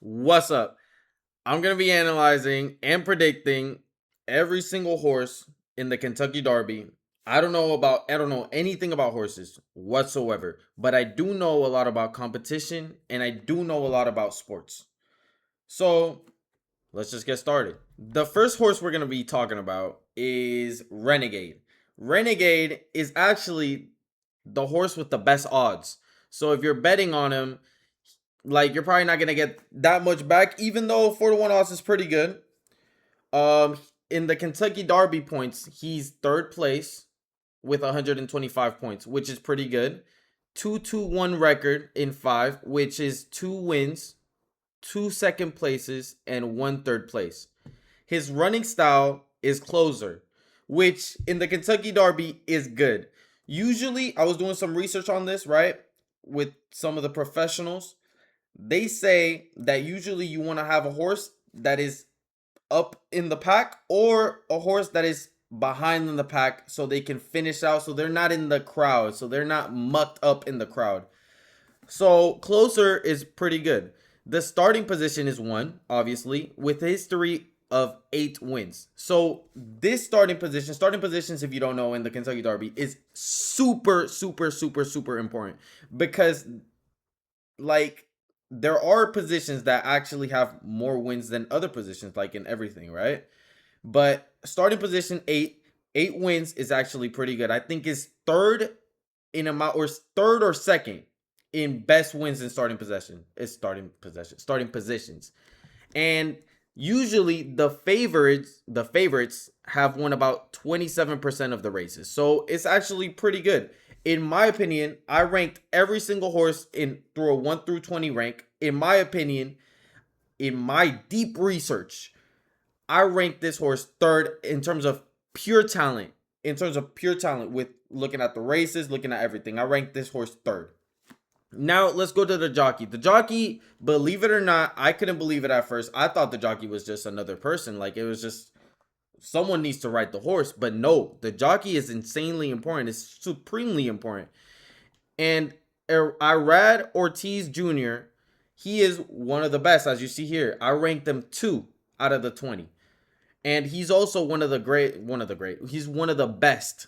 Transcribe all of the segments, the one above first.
What's up? I'm going to be analyzing and predicting every single horse in the Kentucky Derby. I don't know anything about horses whatsoever, but I do know a lot about competition and I do know a lot about sports. So, let's just get started. The first horse we're going to be talking about is Renegade. Renegade is actually the horse with the best odds. So, if you're betting on him, like you're probably not gonna get that much back, even though 4-1 odds is pretty good. Um, in the Kentucky Derby points, he's third place with 125 points, which is pretty good. 2-1 record in 5, which is 2 wins, 2 second places, and 1 third place. His running style is closer, which in the Kentucky Derby is good. Usually, I was doing some research on this, right, with some of the professionals. They say that usually you want to have a horse that is up in the pack or a horse that is behind in the pack so they can finish out, so they're not in the crowd, so they're not mucked up in the crowd. So closer is pretty good. The starting position is 1, obviously, with a history of 8 wins. So this starting positions, if you don't know, in the Kentucky Derby is super important because, like, there are positions that actually have more wins than other positions, like in everything, right? But starting position 8 wins is actually pretty good. I think is third in amount, or third or second in best wins in starting positions. And usually the favorites have won about 27% of the races. So it's actually pretty good. In my opinion, I ranked every single horse in through a 1 through 20 rank. In my opinion, in my deep research, I ranked this horse third in terms of pure talent. In terms of pure talent, with looking at the races, looking at everything, I ranked this horse third. Now let's go to the jockey. The jockey, believe it or not, I couldn't believe it at first. I thought the jockey was just another person. Like, it was just someone needs to ride the horse. But no, the jockey is insanely important. It's supremely important. And Irad Ortiz Jr., he is one of the best, as you see here. I ranked him 2 out of the 20. And he's also he's one of the best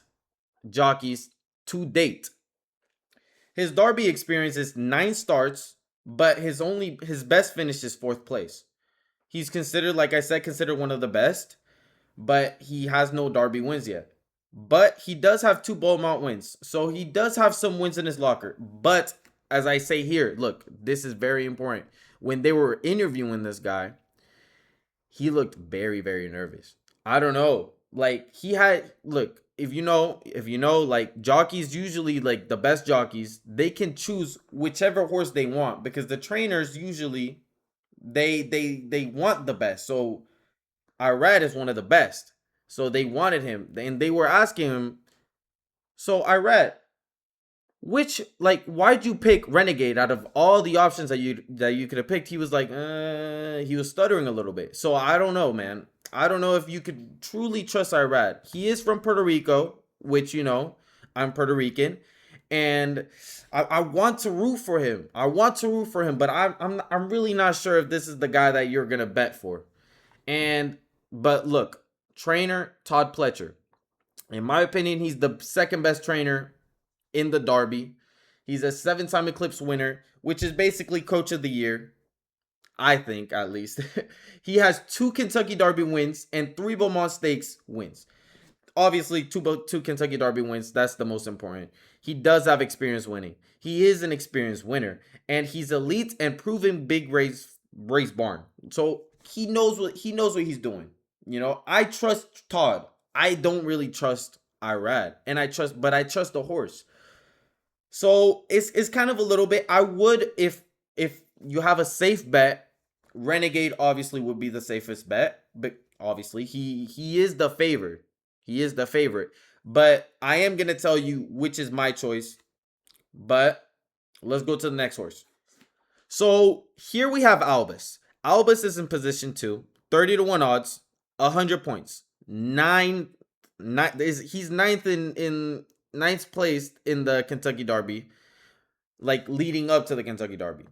jockeys to date. His Derby experience is 9 starts, but his best finish is 4th place. He's considered, like I said, considered one of the best, but he has no Derby wins yet. But he does have 2 Beaumont wins, so he does have some wins in his locker. But as I say here, look, this is very important. When they were interviewing this guy, he looked very nervous. I don't know. Like, he had, look, if you know, like, jockeys usually, like the best jockeys, they can choose whichever horse they want because the trainers usually they want the best. So Irad is one of the best. So they wanted him and they were asking him, "So Irad, which, like, why'd you pick Renegade out of all the options that you could have picked?" He was like, he was stuttering a little bit. So I don't know, man. I don't know if you could truly trust Irad. He is from Puerto Rico, which, I'm Puerto Rican, and I want to root for him. But I'm really not sure if this is the guy that you're gonna bet for. But look, trainer Todd Pletcher. In my opinion, he's the second best trainer in the Derby. He's a 7-time Eclipse winner, which is basically coach of the year, I think, at least. He has 2 Kentucky Derby wins and 3 Beaumont Stakes wins. Obviously, two Kentucky Derby wins, that's the most important. He does have experience winning. He is an experienced winner, and he's elite and proven big race barn. So he knows what he's doing. I trust Todd. I don't really trust Irad, and I trust the horse. So it's kind of a little bit. I would, if you have a safe bet, Renegade obviously would be the safest bet, but obviously he is the favorite. He is the favorite. But I am gonna tell you which is my choice. But let's go to the next horse. So here we have Albus. Albus is in position 2, 30-1 odds, 100 points. He's ninth place in the Kentucky Derby, like leading up to the Kentucky Derby.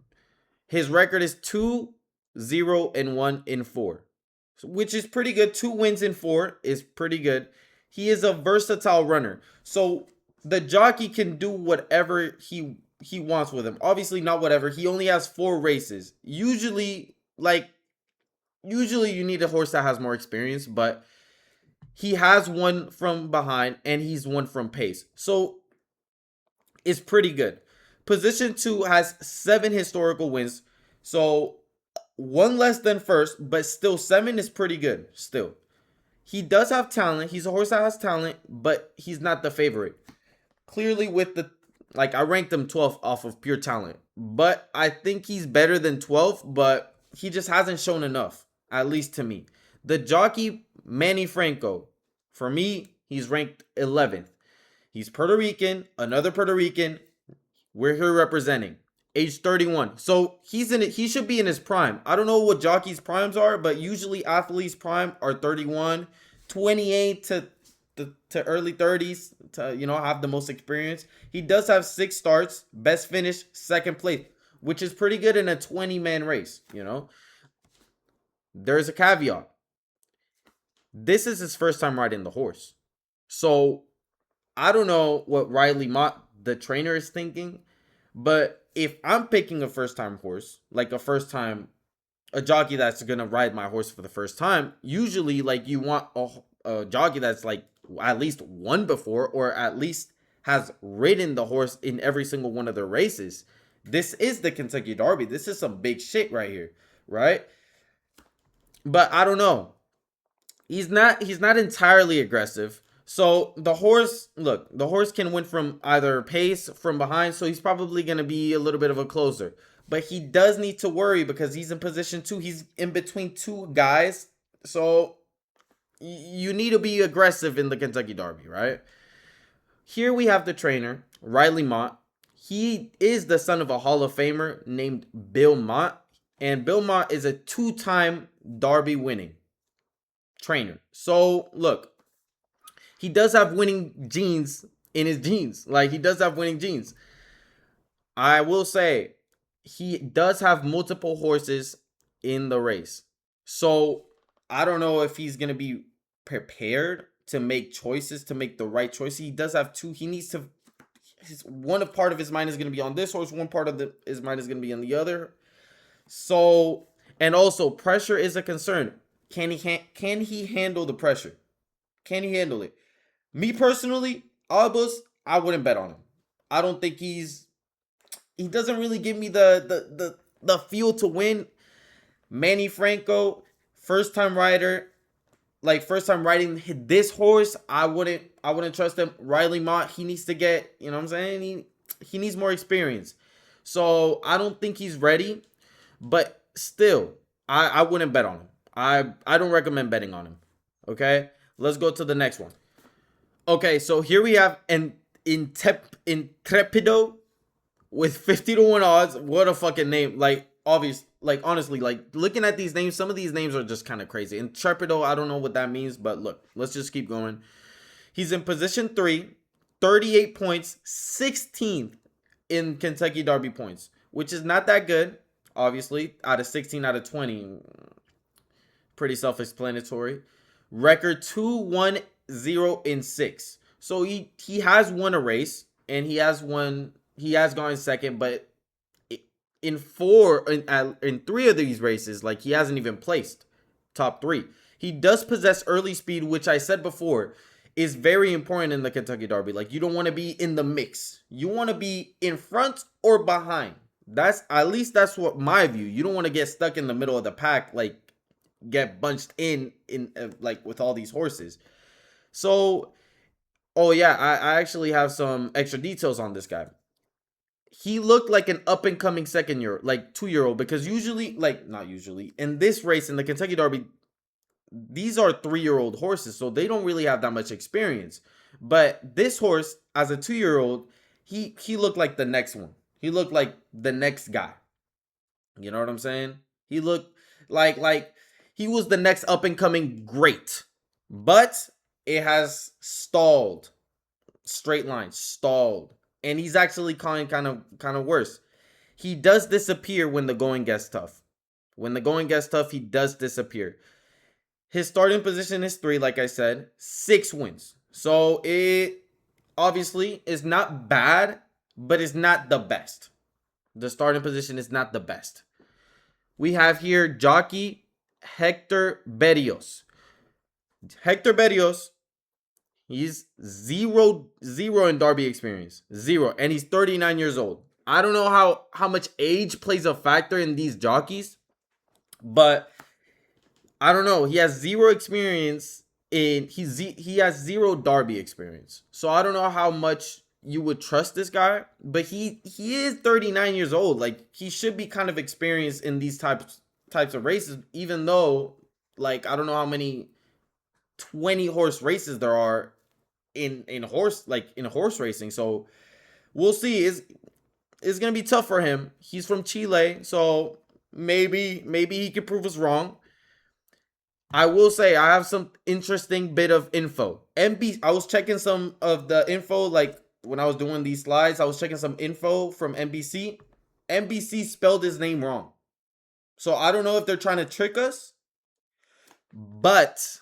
His record is 2 0 and 1 in 4, which is pretty good. 2 wins in 4 is pretty good. He is a versatile runner. So the jockey can do whatever he wants with him. Obviously not whatever. He only has 4 races. Usually you need a horse that has more experience, but he has one from behind and he's one from pace. So it's pretty good. Position 2 has 7 historical wins. So one less than first, but still 7 is pretty good still. He does have talent. He's a horse that has talent, but he's not the favorite. Clearly with the, like, I ranked him 12th off of pure talent, but I think he's better than 12th, but he just hasn't shown enough, at least to me. The jockey, Manny Franco, for me, he's ranked 11th. He's Puerto Rican, another Puerto Rican. We're here representing. Age 31. So he's in it. He should be in his prime. I don't know what jockeys' primes are, but usually athletes' prime are 31, 28 to early 30s to, have the most experience. He does have 6 starts, best finish, second place, which is pretty good in a 20-man race, There's a caveat. This is his first time riding the horse. So I don't know what Riley Mott, the trainer, is thinking, but if I'm picking a first-time horse, like a jockey that's gonna ride my horse for the first time, usually like you want a jockey that's like at least won before, or at least has ridden the horse in every single one of their races. This is the Kentucky Derby. This is some big shit right here, right? But I don't know. He's not entirely aggressive. So the horse can win from either pace, from behind, so he's probably going to be a little bit of a closer. But he does need to worry because he's in position 2. He's in between 2 guys. So you need to be aggressive in the Kentucky Derby, right? Here we have the trainer, Riley Mott. He is the son of a Hall of Famer named Bill Mott. And Bill Mott is a 2-time Derby winning trainer. So look, he does have winning genes in his genes. Like, he does have winning genes. I will say, he does have multiple horses in the race. So I don't know if he's going to be prepared to make choices, to make the right choice. He does have 2. He needs to, one part of his mind is going to be on this horse. One part of his mind is going to be on the other. So, and also pressure is a concern. Can he handle the pressure? Can he handle it? Me personally, Albus, I wouldn't bet on him. I don't think he doesn't really give me the feel to win. Manny Franco, first time rider, like first time riding this horse, I wouldn't trust him. Riley Mott, he needs to get, you know what I'm saying? He needs more experience. So I don't think he's ready, but still, I wouldn't bet on him. I don't recommend betting on him. Okay, let's go to the next one. Okay, so here we have an Intrepido with 50 to 1 odds. What a fucking name. Like, honestly, like, looking at these names, some of these names are just kind of crazy. Intrepido, I don't know what that means, but look, let's just keep going. He's in position 3, 38 points, 16th in Kentucky Derby points, which is not that good, obviously, out of 16 out of 20. Pretty self-explanatory. Record 2-1-0-6. So he has won a race, and he has gone second, but in 3 of these races, like, he hasn't even placed top 3. He does possess early speed, which I said before is very important in the Kentucky Derby. Like, you don't want to be in the mix. You want to be in front or behind. That's what my view. You don't want to get stuck in the middle of the pack, like, get bunched in like with all these horses. So, oh yeah, I actually have some extra details on this guy. He looked like an up and coming 2-year-old, because usually, like, not usually, in this race in the Kentucky Derby, these are 3-year-old horses, so they don't really have that much experience. But this horse, as a 2-year-old, he looked like the next one. He looked like the next guy. You know what I'm saying? He looked like he was the next up and coming great. But it has stalled. Straight line, stalled. And he's actually kind of worse. He does disappear when the going gets tough, When the going gets tough, he does disappear. His starting position is 3, like I said, 6 wins. So it obviously is not bad, but it's not the best. The starting position is not the best. We have here jockey Hector Berrios. Hector Berrios, he's zero in Derby experience. 0. And he's 39 years old. I don't know how much age plays a factor in these jockeys, but I don't know. He has 0 experience in he has 0 Derby experience. So I don't know how much you would trust this guy, but he is 39 years old. Like, he should be kind of experienced in these types of races, even though, like, I don't know how many 20 horse races there are in horse racing. So we'll see. It's gonna be tough for him. He's from Chile, so maybe he could prove us wrong. I will say I have some interesting bit of info. I was checking some of the info, like when I was doing these slides, I was checking some info from NBC. NBC spelled his name wrong. So I don't know if they're trying to trick us, but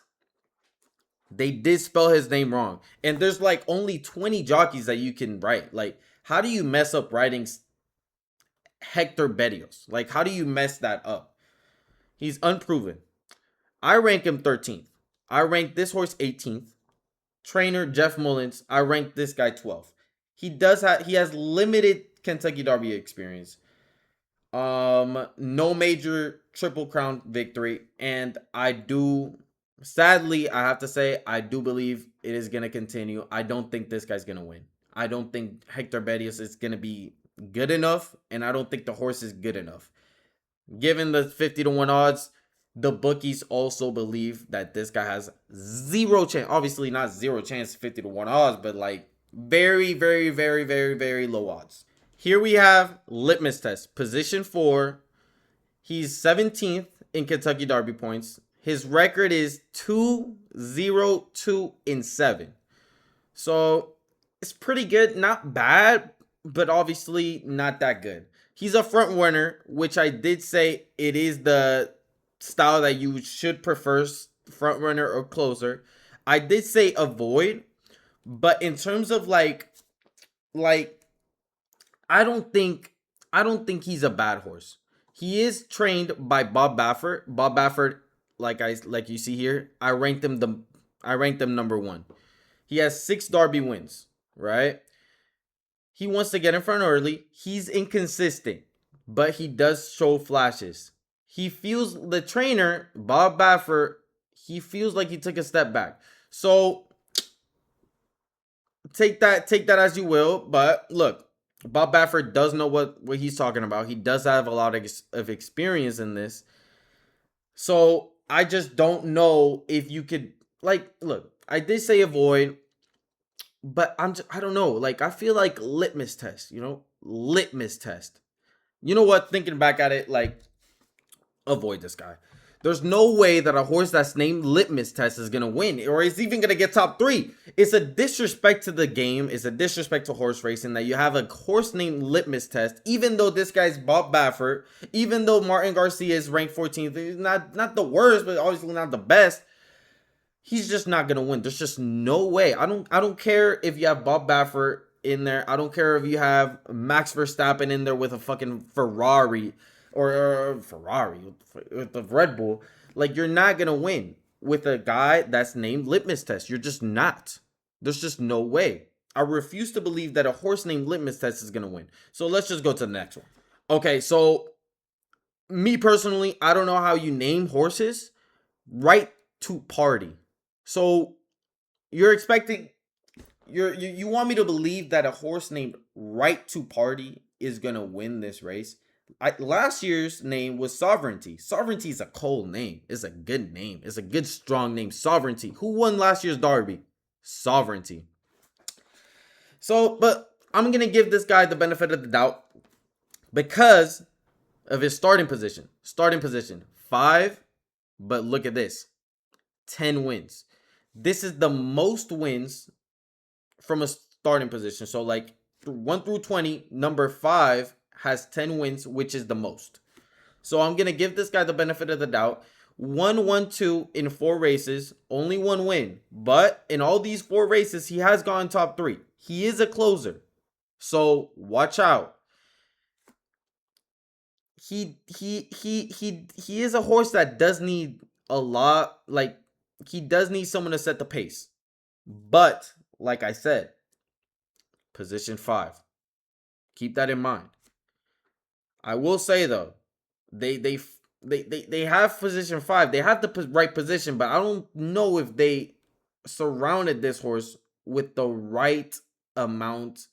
they did spell his name wrong. And there's like only 20 jockeys that you can write. Like, how do you mess up writing Hector Berrios? Like, how do you mess that up? He's unproven. I rank him 13th. I rank this horse 18th. Trainer Jeff Mullins, I rank this guy 12th. He has limited Kentucky Derby experience. No major Triple Crown victory, and sadly, I have to say, I do believe it is going to continue. I don't think this guy's going to win. I don't think Hector Berrios is going to be good enough, and I don't think the horse is good enough. Given the 50-1 odds, the bookies also believe that this guy has 0 chance. Obviously, not 0 chance, 50-1 odds, but like very, very, very, very, very low odds. Here we have litmus test, position 4. He's 17th in Kentucky Derby points. His record is 2-0-2-7. So it's pretty good, not bad, but obviously not that good. He's a front runner, which I did say it is the style that you should prefer, front runner or closer. I did say avoid, but in terms of like I don't think he's a bad horse. He is trained by Bob Baffert. Bob Baffert, like you see here, I ranked him number 1. He has 6 Derby wins, right? He wants to get in front early. He's inconsistent, but he does show flashes. He feels, the trainer, Bob Baffert, he feels like he took a step back. So take that as you will. But look, Bob Baffert does know what he's talking about. He does have a lot of experience in this. So I just don't know if you could, like, look, I did say avoid, but I don't know. Like, I feel like litmus test, litmus test. You know what? Thinking back at it, like, avoid this guy. There's no way that a horse that's named Litmus Test is going to win, or is even going to get top 3. It's a disrespect to the game. It's a disrespect to horse racing that you have a horse named Litmus Test, even though this guy's Bob Baffert, even though Martin Garcia is ranked 14th. He's not the worst, but obviously not the best. He's just not going to win. There's just no way. I don't care if you have Bob Baffert in there. I don't care if you have Max Verstappen in there with a fucking Ferrari. Or Ferrari with the Red Bull. Like, you're not going to win with a guy that's named Litmus Test. You're just not. There's just no way. I refuse to believe that a horse named Litmus Test is going to win. So let's just go to the next one. Okay, so me personally, I don't know how you name horses. Right to Party. So you're expecting, you want me to believe that a horse named Right to Party is going to win this race? Last year's name was Sovereignty. Sovereignty is a cold name. It's a good name. It's a good, strong name. Sovereignty. Who won last year's Derby? Sovereignty. So, but I'm going to give this guy the benefit of the doubt because of his starting position. Starting position, 5, but look at this. 10 wins. This is the most wins from a starting position. So, like, 1 through 20, number 5 has 10 wins, which is the most. So I'm gonna give this guy the benefit of the doubt. 1-1-2 in 4 races, only 1 win. But in all these 4 races, he has gone top 3. He is a closer. So watch out. He is a horse that does need a lot, like he does need someone to set the pace. But like I said, position 5. Keep that in mind. I will say though, they have position 5. They have the right position, but I don't know if they surrounded this horse with the right amount,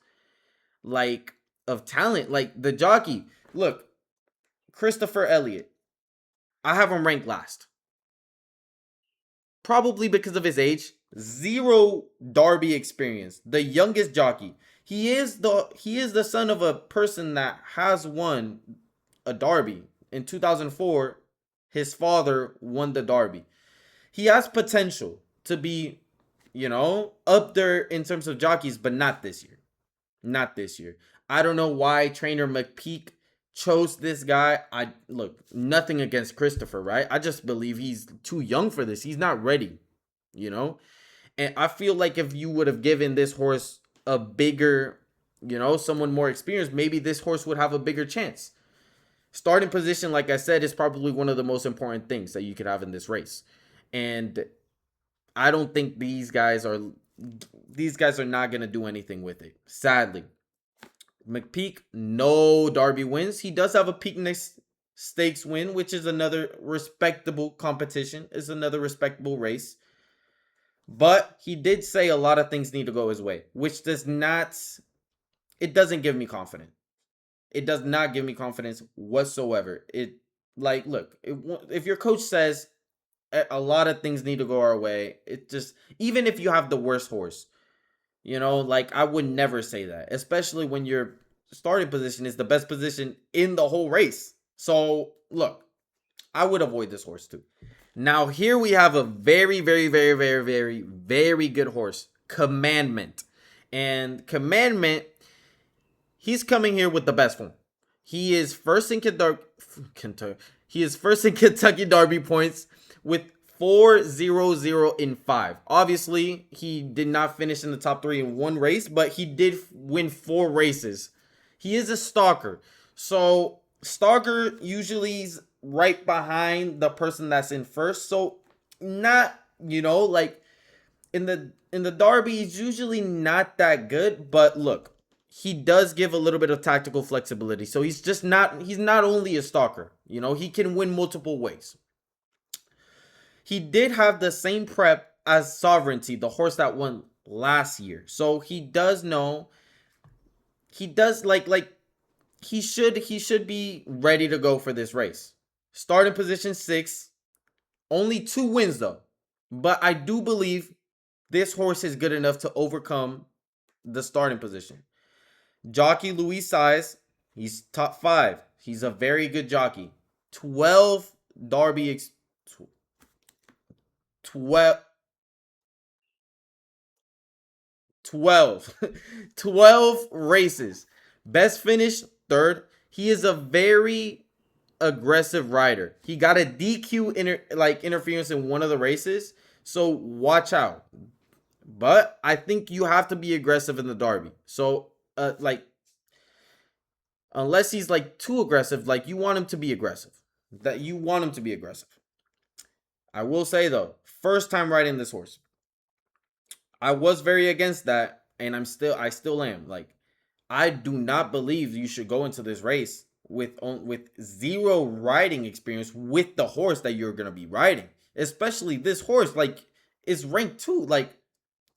like, of talent. Like the jockey, look, Christopher Elliott, I have him ranked last. Probably because of his age. Zero Derby experience. The youngest jockey. He is the son of a person that has won a Derby. In 2004, his father won the Derby. He has potential to be, up there in terms of jockeys, but not this year. Not this year. I don't know why trainer McPeak chose this guy. I look, nothing against Christopher, right? I just believe he's too young for this. He's not ready, you know? And I feel like if you would have given this horse a bigger, someone more experienced, maybe this horse would have a bigger chance. Starting position, like I said, is probably one of the most important things that you could have in this race. And I don't think these guys are not going to do anything with it, sadly. McPeak, no Derby wins. He does have a Preakness Stakes win, which is another respectable competition. Is another respectable race. But he did say a lot of things need to go his way, which it doesn't give me confidence. It does not give me confidence whatsoever. Look, if your coach says a lot of things need to go our way, it just, even if you have the worst horse, I would never say that, especially when your starting position is the best position in the whole race. So, look, I would avoid this horse too. Now, here we have a very, very, very, very, very, very good horse, Commandment. And Commandment, he's coming here with the best form. He is first in Kentucky. He is first in Kentucky Derby points with 4-0-0 in 5. Obviously, he did not finish in the top 3 in 1 race, but he did win 4 races. He is a stalker. So, stalker usually is right behind the person that's in first. So, not, like in the Derby, he's usually not that good, but look, he does give a little bit of tactical flexibility. So he's not only a stalker, he can win multiple ways. He did have the same prep as Sovereignty, the horse that won last year. So he does know, he does he should be ready to go for this race. Starting position 6, only 2 wins though. But I do believe this horse is good enough to overcome the starting position. Jockey Luis Saez, he's top 5. He's a very good jockey. 12 Derby 12 races. Best finish, 3rd. He is a very aggressive rider. He got a DQ interference in one of the races, so watch out. But I think you have to be aggressive in the Derby. So unless he's too aggressive, you want him to be aggressive. I will say though, first time riding this horse, I was very against that, and I still am. I do not believe you should go into this race with zero riding experience with the horse that you're gonna be riding. Especially this horse, is ranked 2.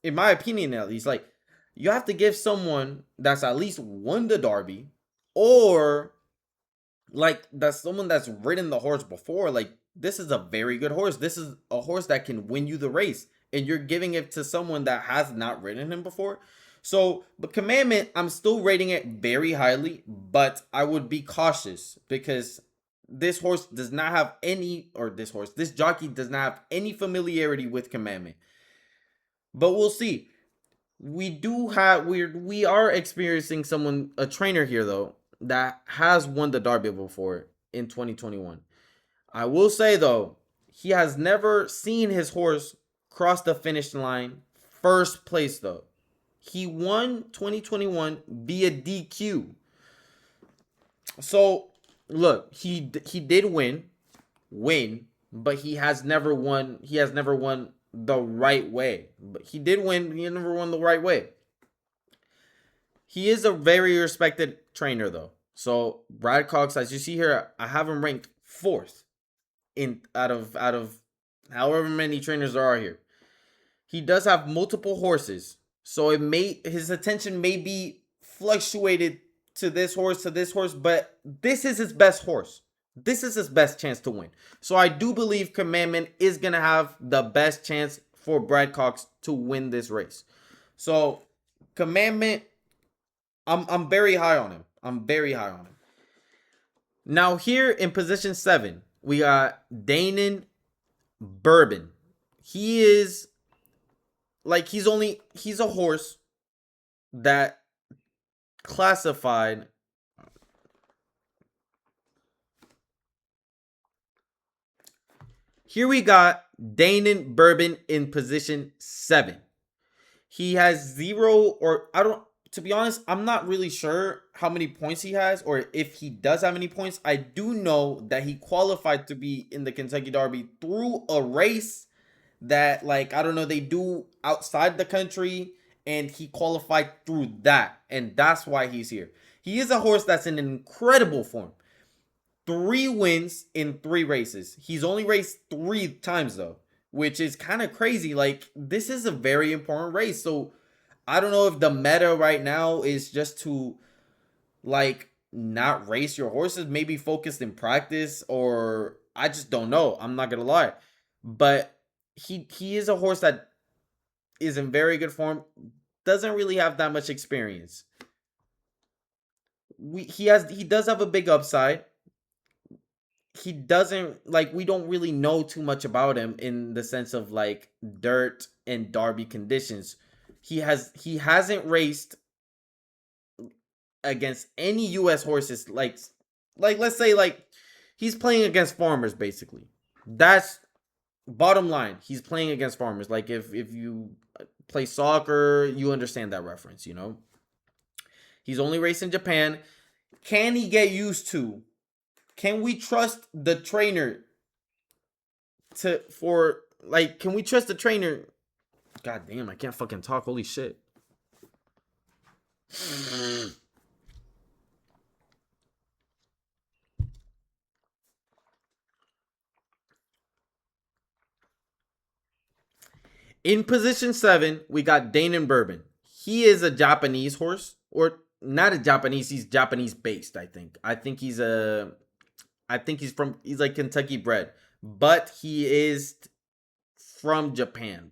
In my opinion, at least, you have to give someone that's at least won the Derby, or that's someone that's ridden the horse before. This is a very good horse. This is a horse that can win you the race, and you're giving it to someone that has not ridden him before. So, but Commandment, I'm still rating it very highly, but I would be cautious because this jockey does not have any familiarity with Commandment. But we'll see. We are experiencing a trainer here though that has won the Derby before. in 2021. I will say though, he has never seen his horse cross the finish line first place though. He won 2021 via DQ. So look, he did win, but he has never won. He has never won the right way. But he did win. He never won the right way. He is a very respected trainer though. So Brad Cox, as you see here, I have him ranked fourth in out of however many trainers there are here. He does have multiple horses, so it may his attention may be fluctuated to this horse, but this is his best horse. This is his best chance to win. So I do believe Commandment is gonna have the best chance for Brad Cox to win this race. So Commandment, I'm very high on him. I'm very high on him. Now here in position 7, we got Danon Bourbon. He is like he's a horse that classified. Here we got Danon Bourbon in position 7. He has 0, or I don't, to be honest, I'm not really sure how many points he has or if he does have any points. I do know that he qualified to be in the Kentucky Derby through a race that, like, I don't know, they do outside the country, and he qualified through that, and that's why he's here. He is a horse that's in incredible form. 3 wins in 3 races. He's only raced 3 times though, which is kind of crazy. Like, this is a very important race. So I don't know if the meta right now is just to, like, not race your horses, maybe focused in practice, or I just don't know. I'm not gonna lie. But he is a horse that is in very good form, doesn't really have that much experience. He does have a big upside. He doesn't, like, we don't really know too much about him in the sense of like dirt and derby conditions. He hasn't raced against any US horses, like let's say, like, he's playing against farmers basically. That's bottom line. He's playing against farmers. Like, if you play soccer, you understand that reference, you know. He's only raced in Japan. Can he get used to? Can we trust the trainer can we trust the trainer? God damn, I can't fucking talk. Holy shit. In position 7, we got Danon Bourbon. He is a Japanese horse, or not a Japanese. He's Japanese based. I think he's like Kentucky bred, but he is from Japan,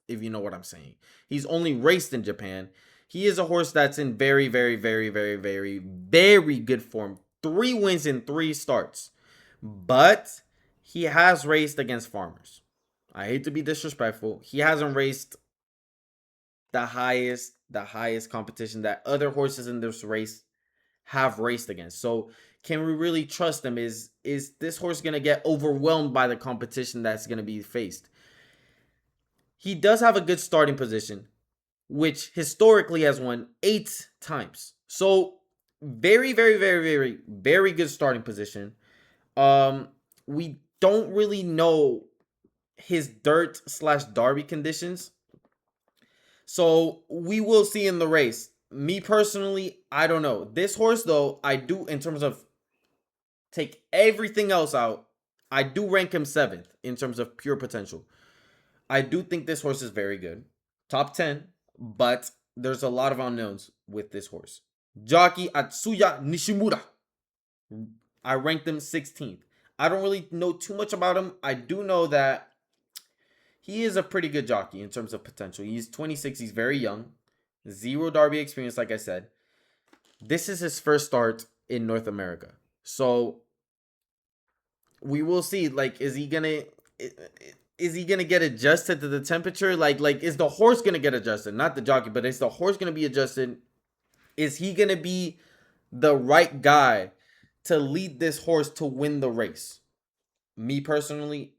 if you know what I'm saying. He's only raced in Japan. He is a horse that's in very, very, very, very, very, very good form. 3 wins in 3 starts. But he has raced against farmers. I hate to be disrespectful. He hasn't raced the highest competition that other horses in this race have raced against. So can we really trust him? Is this horse going to get overwhelmed by the competition that's going to be faced? He does have a good starting position, which historically has won 8 times. So very, very, very, very, very good starting position. We don't really know his dirt/derby conditions. So we will see in the race. Me personally, I don't know. This horse though, I do, in terms of take everything else out, I do rank him 7th in terms of pure potential. I do think this horse is very good. Top 10, but there's a lot of unknowns with this horse. Jockey Atsuya Nishimura. I ranked him 16th. I don't really know too much about him. I do know that he is a pretty good jockey in terms of potential. He's 26. He's very young. 0 derby experience, like I said. This is his first start in North America. So we will see. Like, is he gonna get adjusted to the temperature? Like is the horse gonna get adjusted? Not the jockey, but is the horse gonna be adjusted? Is he gonna be the right guy to lead this horse to win the race? Me personally,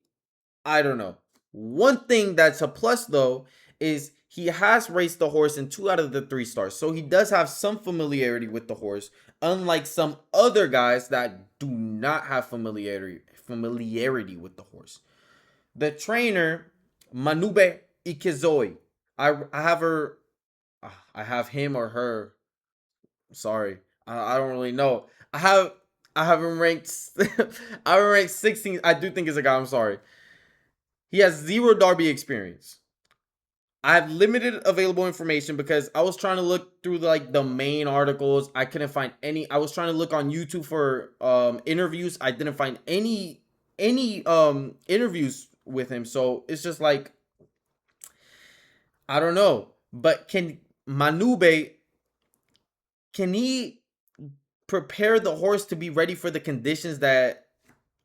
I don't know. One thing that's a plus though is he has raced the horse in 2 out of the 3 starts. So he does have some familiarity with the horse, unlike some other guys that do not have familiarity with the horse. The trainer, Manube Ikizoi. I have her, I have him or her. Sorry. I don't really know. I have him ranked I have him ranked 16. I do think it's a guy, I'm sorry. He has 0 Derby experience. I have limited available information because I was trying to look through like the main articles. I couldn't find any. I was trying to look on YouTube for interviews. I didn't find any interviews with him. So it's just like, I don't know. But can Manube, can he prepare the horse to be ready for the conditions that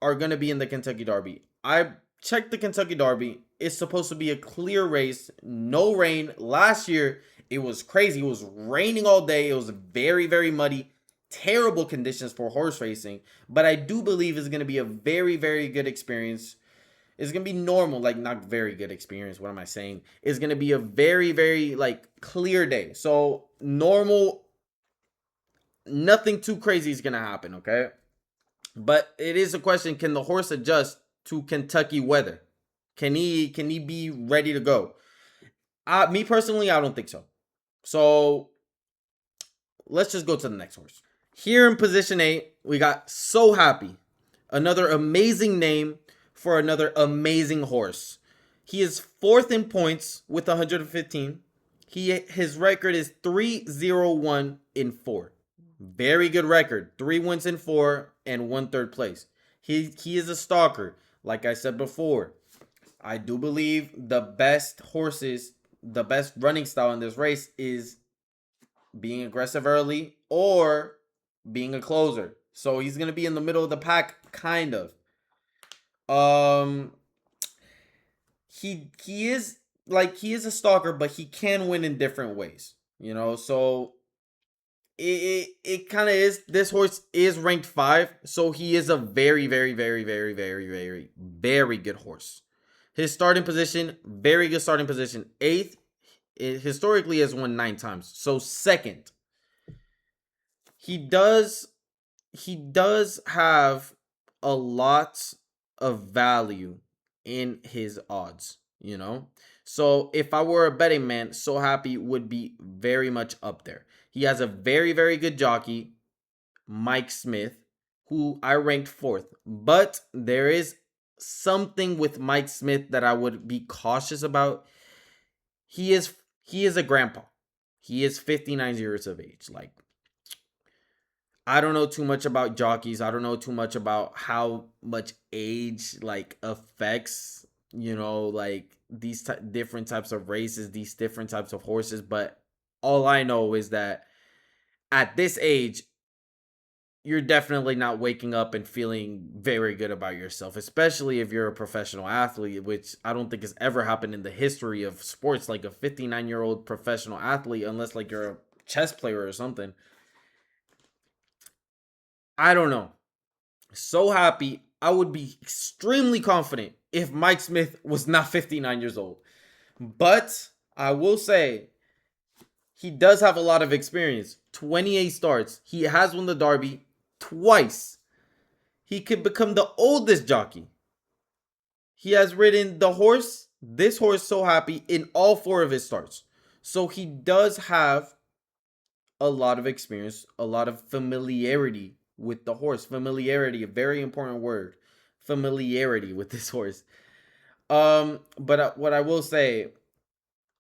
are going to be in the Kentucky Derby? I checked the Kentucky Derby. It's supposed to be a clear race, no rain. Last year, it was crazy. It was raining all day. It was very, very muddy. Terrible conditions for horse racing. But I do believe it's going to be a very, very good experience. It's going to be normal, like not very good experience. What am I saying? It's going to be a very, very like clear day. So normal, nothing too crazy is going to happen, okay? But it is a question, can the horse adjust to Kentucky weather? Can he be ready to go? Me personally, I don't think so. So let's just go to the next horse. Here in position 8, we got So Happy. Another amazing name for another amazing horse. He is 4th in points with 115. His record is 3-0-1 in 4. Very good record. 3 wins in 4 and 1 third place. He is a stalker. Like I said before, I do believe the best horses, the best running style in this race is being aggressive early or being a closer. So he's going to be in the middle of the pack, kind of. He is a stalker, but he can win in different ways, you know. So it kind of is. This horse is ranked 5, so he is a very, very, very, very, very, very, very good horse. His starting position, very good starting position. 8th, it historically has won 9 times. So 2nd. He does have a lot of value in his odds, you know. So if I were a betting man, So Happy would be very much up there. He has a very, very good jockey, Mike Smith, who I ranked 4th. But there is something with Mike Smith that I would be cautious about. He is a grandpa. He is 59 years of age. Like, I don't know too much about jockeys. I don't know too much about how much age like affects, you know, like these different types of races, these different types of horses. But all I know is that at this age, you're definitely not waking up and feeling very good about yourself, especially if you're a professional athlete, which I don't think has ever happened in the history of sports, like a 59-year-old professional athlete, unless like you're a chess player or something. I don't know. So Happy, I would be extremely confident if Mike Smith was not 59 years old. But I will say he does have a lot of experience. 28 starts. He has won the Derby twice. He could become the oldest jockey. He has ridden this horse So Happy, in all 4 of his starts. So he does have a lot of experience, a lot of familiarity with the horse. Familiarity, a very important word. Familiarity with this horse. But what I will say,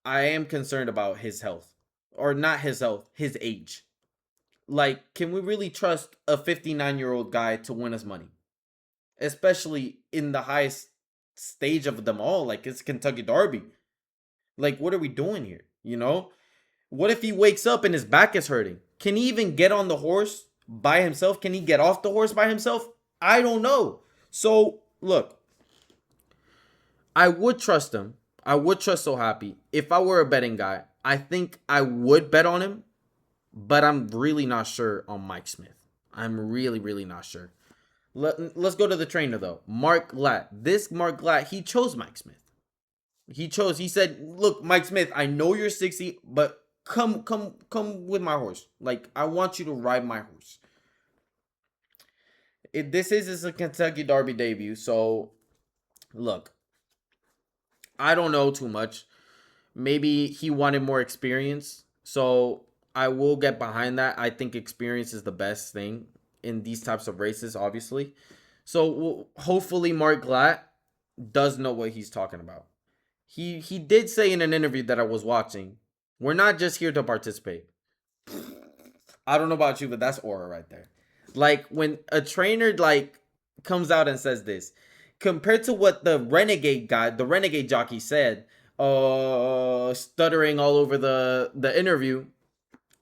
I am concerned about his health. Or not his health, his age. Like, can we really trust a 59-year-old guy to win us money? Especially in the highest stage of them all. Like, it's Kentucky Derby. Like, what are we doing here? You know? What if he wakes up and his back is hurting? Can he even get on the horse by himself? Can he get off the horse by himself? I don't know. So, look. I would trust him. I would trust So Happy. If I were a betting guy, I think I would bet on him. But I'm really not sure on Mike Smith. I'm really, really not sure. Let's go to the trainer though. Mark Glatt. This Mark Glatt, he chose Mike Smith. He said, look, Mike Smith, I know you're 60, but come with my horse. Like, I want you to ride my horse. This is a Kentucky Derby debut, so look, I don't know too much. Maybe he wanted more experience. So I will get behind that. I think experience is the best thing in these types of races, obviously. So hopefully Mark Glatt does know what he's talking about. He did say in an interview that I was watching, we're not just here to participate. I don't know about you, but that's aura right there. Like when a trainer like comes out and says this, compared to what the renegade guy, the renegade jockey said, stuttering all over the interview,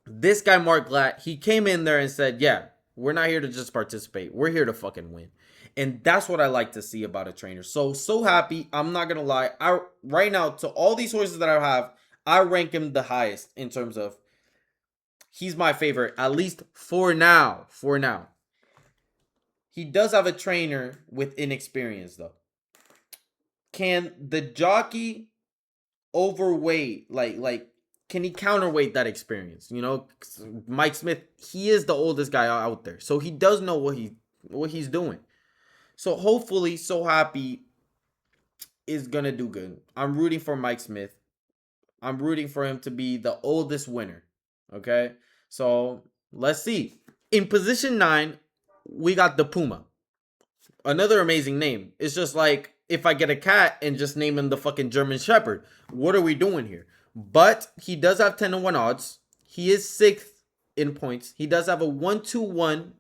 this guy Mark Glatt, he came in there and said, yeah, we're not here to just participate. We're here to fucking win. And that's what I like to see about a trainer. So happy. I'm not gonna lie. I right now, to all these horses that I have, I rank him the highest in terms of he's my favorite, at least for now. For now. He does have a trainer with inexperience though. Can the jockey overweight like can he counterweight that experience? You know, Mike Smith, he is the oldest guy out there, so he does know what he's doing. So hopefully, So Happy is gonna do good. I'm rooting for Mike Smith. I'm rooting for him to be the oldest winner. Okay, so let's see. In position 9, we got the Puma. Another amazing name. It's just like if I get a cat and just name him the fucking German Shepherd. What are we doing here? But he does have 10-1 odds. He is 6th in points. He does have a 1-2-1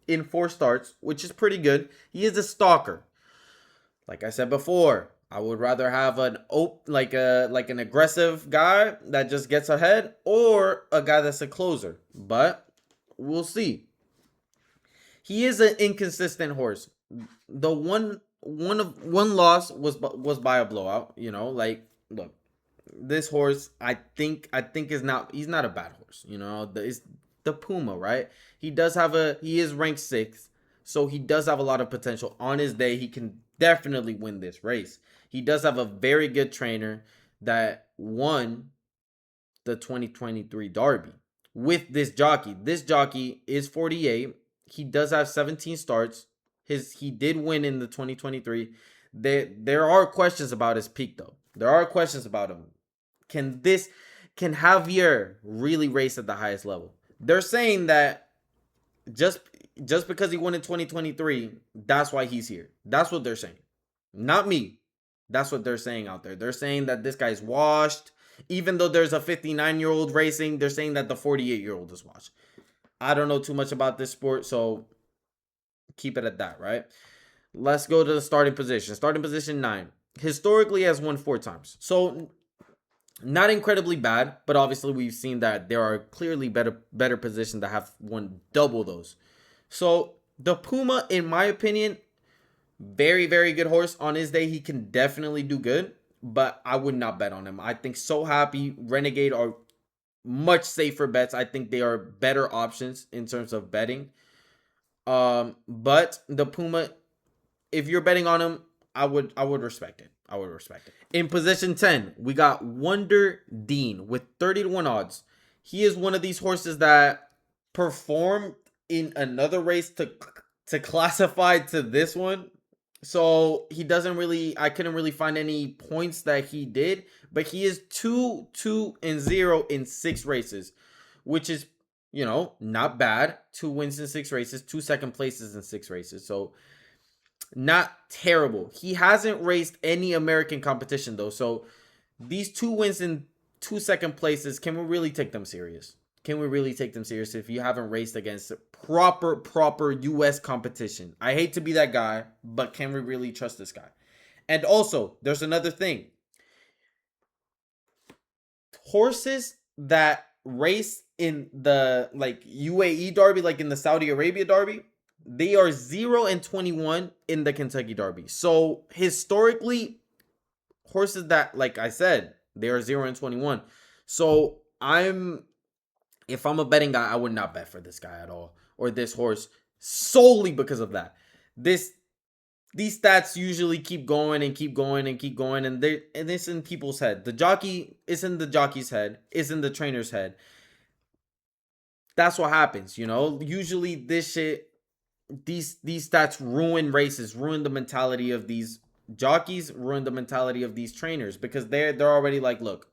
in 4 starts, which is pretty good. He is a stalker. Like I said before, I would rather have an an aggressive guy that just gets ahead or a guy that's a closer. But we'll see. He is an inconsistent horse. The one loss was by a blowout. You know, like look, this horse I think is not he's not a bad horse. You know, it's the Puma, right? He is ranked 6th, so he does have a lot of potential. On his day, he can definitely win this race. He does have a very good trainer that won the 2023 Derby with this jockey. This jockey is 48. He does have 17 starts. He did win in the 2023. There are questions about his peak though. There are questions about him. Can Javier really race at the highest level? They're saying that just because he won in 2023, that's why he's here. That's what they're saying. Not me. That's what they're saying out there. They're saying that this guy's washed. Even though there's a 59-year-old racing, they're saying that the 48-year-old is washed. I don't know too much about this sport, so keep it at that, right? Let's go to the starting position. Starting position 9. Historically has won 4 times. So not incredibly bad, but obviously we've seen that there are clearly better positions that have won double those. So the Puma, in my opinion, very, very good horse. On his day, he can definitely do good, but I would not bet on him. I think So Happy, Renegade are much safer bets. I think they are better options in terms of betting. But the Puma, if you're betting on him, I would respect it. I would respect it. In position 10, we got Wonder Dean with 30-1 odds. He is one of these horses that performed in another race to classify to this one. So he doesn't really, I couldn't really find any points that he did, but he is 2-0 in 6 races, which is, you know, not bad. 2 wins in 6 races, 2 second places in 6 races. So not terrible. He hasn't raced any American competition though. So these 2 wins in 2 second places, can we really take them serious? Can we really take them serious if you haven't raced against proper US competition? I hate to be that guy, but can we really trust this guy? And also, there's another thing. Horses that race in the like UAE Derby, like in the Saudi Arabia Derby, they are 0-21 in the Kentucky Derby. So historically, horses that, like I said, they are 0-21. So if I'm a betting guy, I would not bet for this guy at all. or this horse solely because of that. These stats usually keep going and keep going and keep going, and it's in people's head. The jockey is in the jockey's head, is in the trainer's head. That's what happens, you know. Usually this shit, these stats ruin races, ruin the mentality of these jockeys, ruin the mentality of these trainers, because they're already like, look,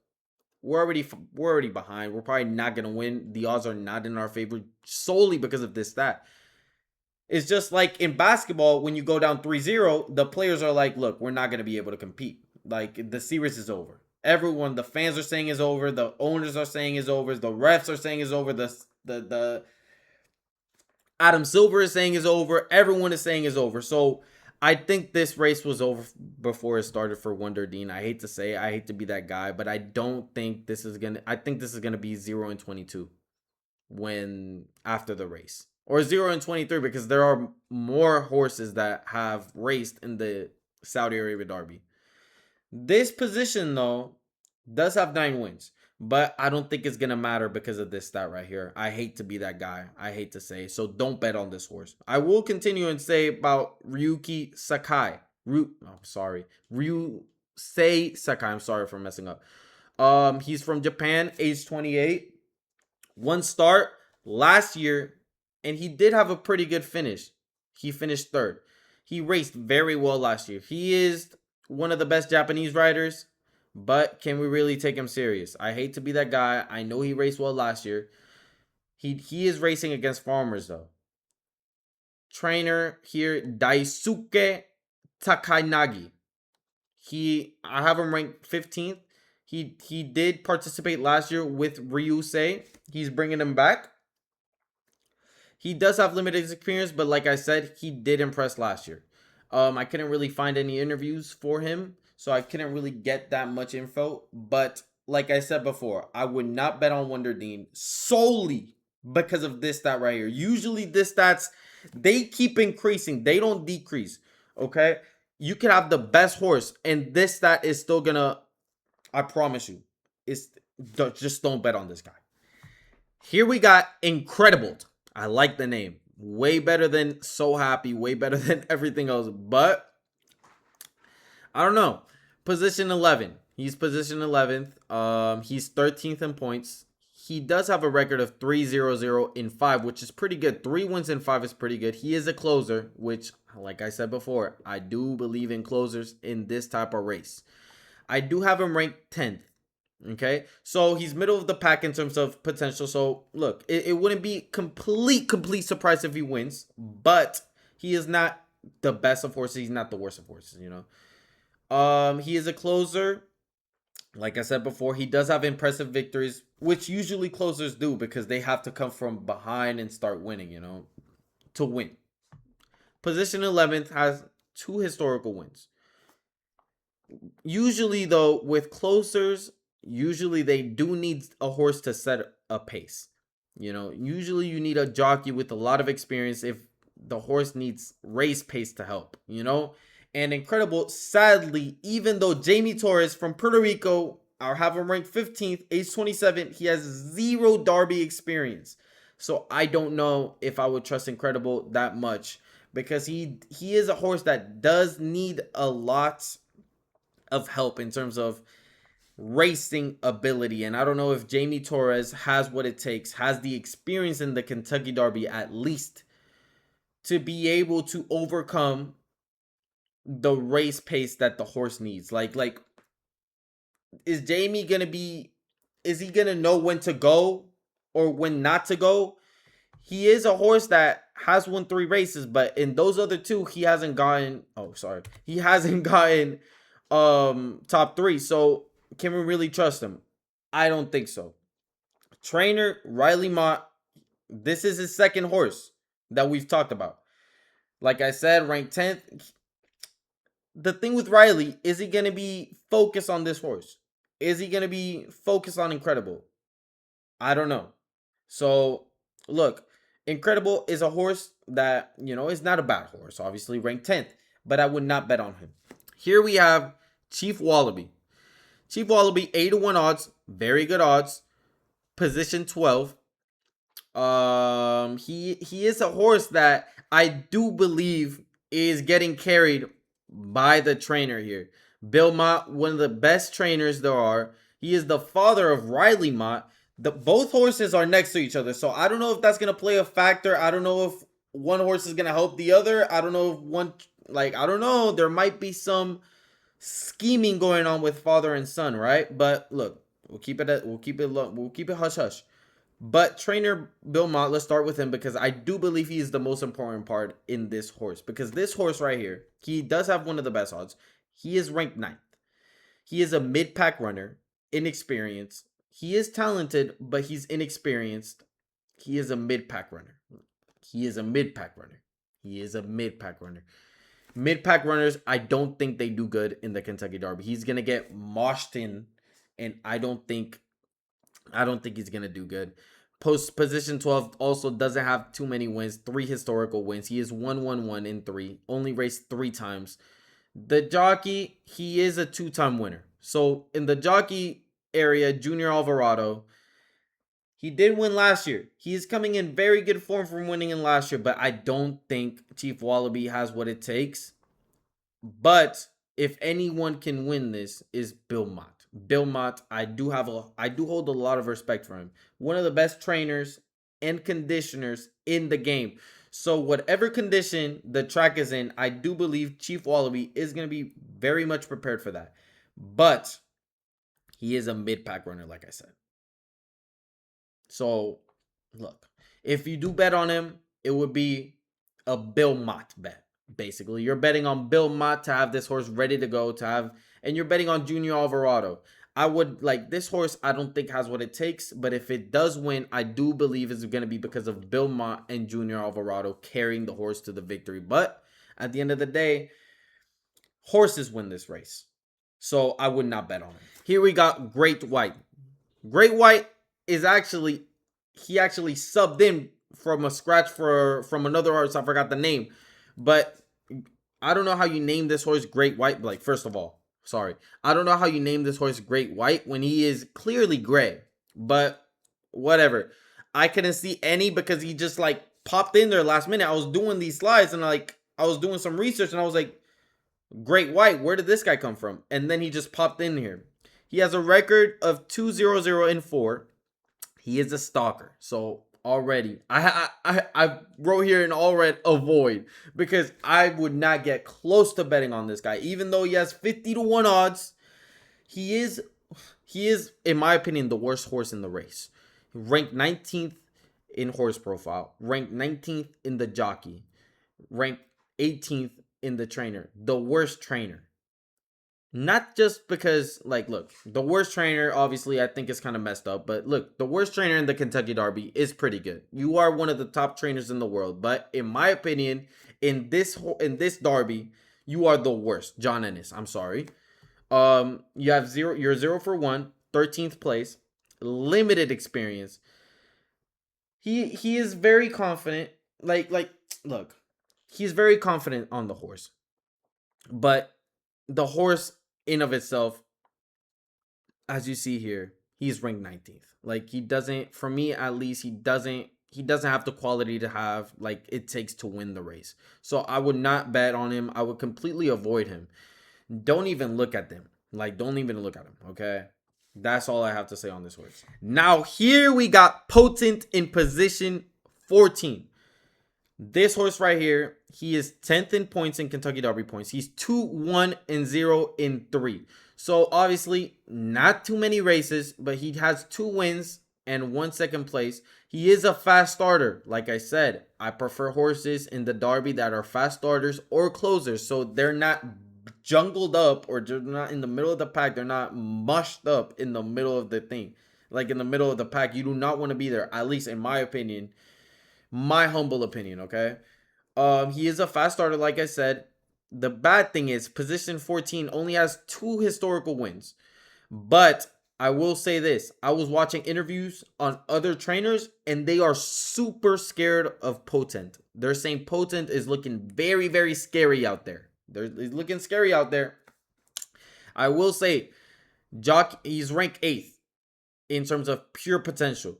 we're already behind. We're probably not gonna win. The odds are not in our favor solely because of this stat. It's just like in basketball, when you go down 3-0, the players are like, look, we're not gonna be able to compete. Like, the series is over. Everyone, the fans are saying is over, the owners are saying is over, the refs are saying is over, the Adam Silver is saying is over, everyone is saying is over. So I think this race was over before it started for Wonder Dean. I hate to say it, I hate to be that guy, but I don't think this is gonna. I think this is gonna be 0-22 when after the race, or 0-23, because there are more horses that have raced in the Saudi Arabia Derby. This position though does have 9 wins, but I don't think it's gonna matter because of this stat right here. I hate to be that guy. I hate to say, so don't bet on this horse. I will continue and say about Ryuki Sakai. Ryusei Sakai. I'm sorry for messing up. He's from Japan, age 28. One start last year, and he did have a pretty good finish. He finished third. He raced very well last year. He is one of the best Japanese riders, but can we really take him serious? I hate to be that guy. I know he raced well last year. He is racing against farmers though. Trainer here, Daisuke Takayanagi. I have him ranked 15th. He did participate last year with Ryusei. He's bringing him back. He does have limited experience, but like I said, he did impress last year. I couldn't really find any interviews for him, so I couldn't really get that much info. But like I said before, I would not bet on Wonder Dean solely because of this stat right here. Usually this stats, they keep increasing. They don't decrease, okay? You can have the best horse, and this stat is still gonna, I promise you, just don't bet on this guy. Here we got Incredible. I like the name. Way better than So Happy. Way better than everything else. But I don't know. Position 11. He's position 11th. He's 13th in points. He does have a record of 3-0-0 in 5, which is pretty good. 3 wins in 5 is pretty good. He is a closer, which, like I said before, I do believe in closers in this type of race. I do have him ranked 10th. Okay, so he's middle of the pack in terms of potential. So look, it wouldn't be complete surprise if he wins, but he is not the best of horses. He's not the worst of horses, you know. He is a closer. Like I said before, he does have impressive victories, which usually closers do because they have to come from behind and start winning, you know, to win. Position 11th has 2 historical wins. Usually though, with closers, usually they do need a horse to set a pace. You know, usually you need a jockey with a lot of experience if the horse needs race pace to help, you know. And Incredible, sadly, even though Jamie Torres from Puerto Rico, I have him ranked 15th, age 27, he has 0 Derby experience. So I don't know if I would trust Incredible that much, because he is a horse that does need a lot of help in terms of racing ability. And I don't know if Jamie Torres has what it takes, has the experience in the Kentucky Derby at least, to be able to overcome the race pace that the horse needs. Like is Jamie gonna be, is he gonna know when to go or when not to go? He is a horse that has won 3 races, but in those other 2 he hasn't gotten top 3. So can we really trust him? I don't think so. Trainer Riley Mott, this is his second horse that we've talked about. Like I said, ranked 10th. The thing with Riley, is he going to be focused on this horse? Is he going to be focused on Incredible? I don't know. So, look, Incredible is a horse that, you know, is not a bad horse. Obviously, ranked 10th. But I would not bet on him. Here we have Chief Wallaby. Chief Wallaby, 8-1 odds. Very good odds. Position 12. He is a horse that I do believe is getting carried by the trainer here. Bill Mott, one of the best trainers there are. He is the father of Riley Mott. Both horses are next to each other, so I don't know if that's gonna play a factor. I don't know if one horse is gonna help the other. I don't know if one, like, I don't know. There might be some scheming going on with father and son, right? But look, we'll keep it hush hush. But trainer Bill Mott, let's start with him because I do believe he is the most important part in this horse. Because this horse right here, he does have one of the best odds. He is ranked ninth. He is a mid-pack runner, inexperienced. He is talented, but he's inexperienced. He is a mid-pack runner. He is a mid-pack runner. He is a mid-pack runner. Mid-pack runners, I don't think they do good in the Kentucky Derby. He's gonna get moshed in, and I don't think he's gonna do good. Post position 12 also doesn't have too many wins, 3 historical wins. He is 1-1-1 in 3, only raced 3 times. The jockey, he is a 2-time winner. So in the jockey area, Junior Alvarado, he did win last year. He is coming in very good form from winning in last year, but I don't think Chief Wallaby has what it takes. But if anyone can win this is Bill Mott. Bill Mott, I do hold a lot of respect for him. One of the best trainers and conditioners in the game. So whatever condition the track is in, I do believe Chief Wallaby is going to be very much prepared for that. But he is a mid-pack runner, like I said. So, look, if you do bet on him, it would be a Bill Mott bet. Basically, you're betting on Bill Mott to have this horse ready to go and you're betting on Junior Alvarado. I would like this horse. I don't think has what it takes, but if it does win, I do believe it's going to be because of Bill Mott and Junior Alvarado carrying the horse to the victory. But at the end of the day, horses win this race, so I would not bet on it. Here we got Great White. Great White is actually subbed in from a scratch from another horse. I forgot the name, but I don't know how you name this horse Great White. Like, first of all, sorry, I don't know how you name this horse Great White when he is clearly gray. But whatever, I couldn't see any because he just like popped in there last minute. I was doing these slides and I was doing some research and I was like, Great White, where did this guy come from? And then he just popped in here. He has a record of 2-0-0-4. He is a stalker. So already, I wrote here and already avoid because I would not get close to betting on this guy. Even though he has 50-1 odds, he is, in my opinion, the worst horse in the race. Ranked 19th in horse profile. Ranked 19th in the jockey. Ranked 18th in the trainer. The worst trainer. Not just because, like, look, the worst trainer, obviously, I think is kind of messed up. But look, the worst trainer in the Kentucky Derby is pretty good. You are one of the top trainers in the world. But in my opinion, in this Derby, you are the worst. John Ennis, I'm sorry. You're 0-for-1, 13th place, limited experience. He is very confident. Look, he's very confident on the horse. But the horse in of itself, as you see here, he's ranked 19th. Like, he doesn't, for me at least, he doesn't have the quality to have like it takes to win the race. So I would not bet on him. I would completely avoid him. Don't even look at them. Like, don't even look at him, okay? That's all I have to say on this horse. Now, here we got Potent in position 14. This horse right here, he is 10th in points in Kentucky Derby points. He's 2-1-0 in 3. So obviously not too many races, but he has 2 wins and 1 second place. He is a fast starter. Like I said, I prefer horses in the Derby that are fast starters or closers. So they're not jungled up or they're not in the middle of the pack. They're not mushed up in the middle of the thing. Like in the middle of the pack, you do not want to be there, at least in my opinion. My humble opinion, okay? He is a fast starter, like I said. The bad thing is position 14 only has 2 historical wins. But I will say this. I was watching interviews on other trainers, and they are super scared of Potent. They're saying Potent is looking very, very scary out there. He's looking scary out there. I will say, he's ranked 8th in terms of pure potential.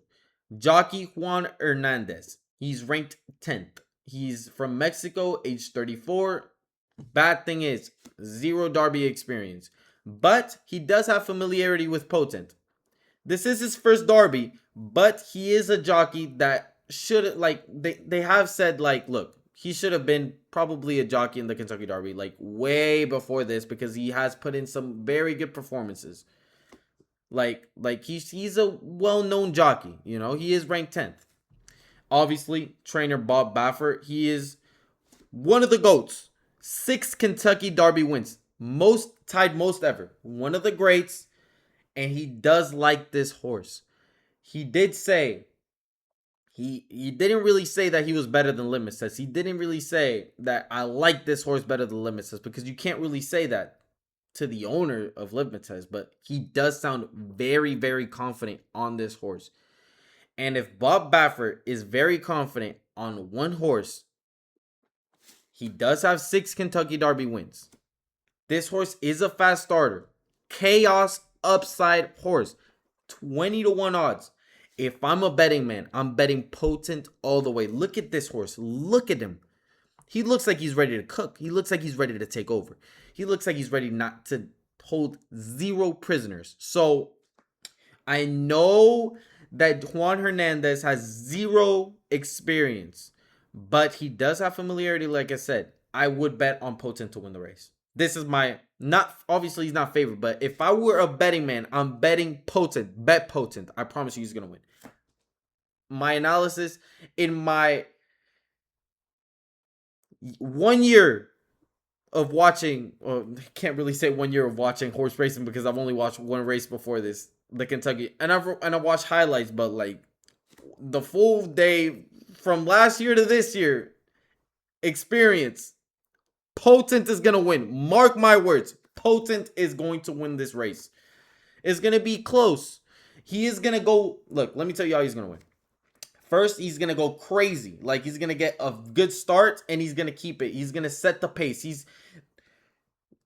Jockey Juan Hernandez. He's ranked 10th. He's from Mexico, age 34. Bad thing is, zero Derby experience. But he does have familiarity with Potent. This is his first Derby, but he is a jockey that should, like, they have said, like, look, he should have been probably a jockey in the Kentucky Derby, like, way before this, because he has put in some very good performances. Like he's a well-known jockey, you know. He is ranked 10th. Obviously, trainer Bob Baffert, he is one of the GOATs. 6 Kentucky Derby wins. Tied most ever. One of the greats. And he does like this horse. He did say, he didn't really say that he was better than Limitless. He didn't really say that I like this horse better than Limitless, because you can't really say that to the owner of Limitless, but he does sound very, very confident on this horse. And if Bob Baffert is very confident on one horse, he does have 6 Kentucky Derby wins. This horse is a fast starter. Chaos upside horse. 20-1 odds. If I'm a betting man, I'm betting Potent all the way. Look at this horse. Look at him. He looks like he's ready to cook. He looks like he's ready to take over. He looks like he's ready not to hold 0 prisoners. So I know that Juan Hernandez has 0 experience, but he does have familiarity. Like I said, I would bet on Potent to win the race. This is my, not, obviously he's not favored, but if I were a betting man, I'm betting Potent. Bet Potent. I promise you he's going to win. My analysis, in my 1 year of watching, well, I can't really say 1 year of watching horse racing, because I've only watched one race before this, the Kentucky, and I watched highlights, but like the full day from last year to this year experience, Potent is gonna win. Mark my words, Potent is going to win this race. It's gonna be close. He is gonna go. Look, let me tell you how he's gonna win. First, he's going to go crazy. Like, he's going to get a good start, and he's going to keep it. He's going to set the pace. He's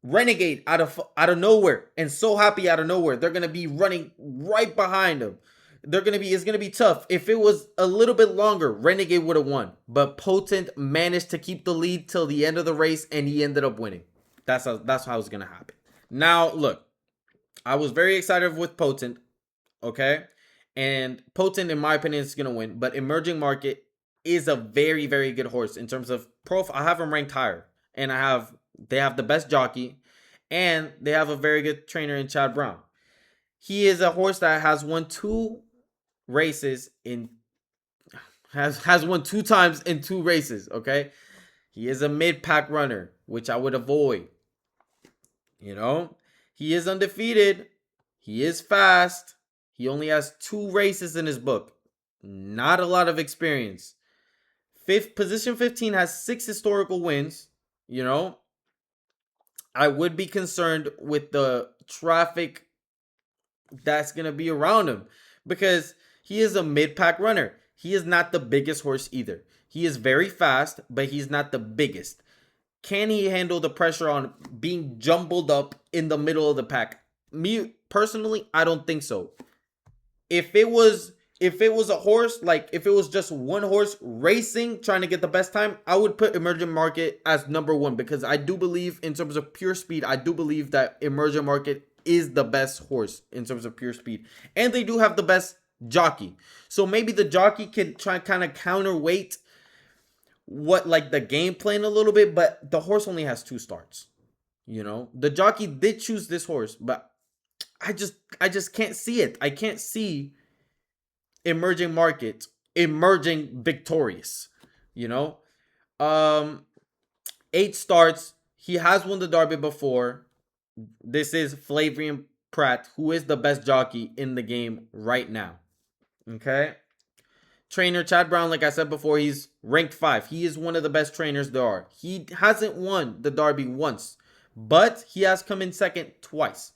Renegade out of nowhere, and So Happy out of nowhere. They're going to be running right behind him. It's going to be tough. If it was a little bit longer, Renegade would have won. But Potent managed to keep the lead till the end of the race, and he ended up winning. That's how it's going to happen. Now, look, I was very excited with Potent, okay? And Potent, in my opinion, is going to win. But Emerging Market is a very, very good horse in terms of profile. I have him ranked higher. And they have the best jockey. And they have a very good trainer in Chad Brown. He is a horse that has won 2 races in... Has won 2 times in 2 races, okay? He is a mid-pack runner, which I would avoid. You know? He is undefeated. He is fast. He only has 2 races in his book. Not a lot of experience. Position 15 has 6 historical wins. You know, I would be concerned with the traffic that's going to be around him, because he is a mid-pack runner. He is not the biggest horse either. He is very fast, but he's not the biggest. Can he handle the pressure on being jumbled up in the middle of the pack? Me, personally, I don't think so. If it was a horse, like if it was just one horse racing, trying to get the best time, I would put Emerging Market as number 1, because I do believe, in terms of pure speed, I do believe that Emerging Market is the best horse in terms of pure speed. And they do have the best jockey. So maybe the jockey can try and kind of counterweight what, like, the game plan a little bit, but the horse only has 2 starts. You know, the jockey did choose this horse, but I just can't see it. I can't see Emerging Market emerging victorious. You know, 8 starts. He has won the Derby before. This is Flavian Pratt, who is the best jockey in the game right now. Okay. Trainer Chad Brown, like I said before, he's ranked 5. He is one of the best trainers there are. He hasn't won the Derby once, but he has come in second twice.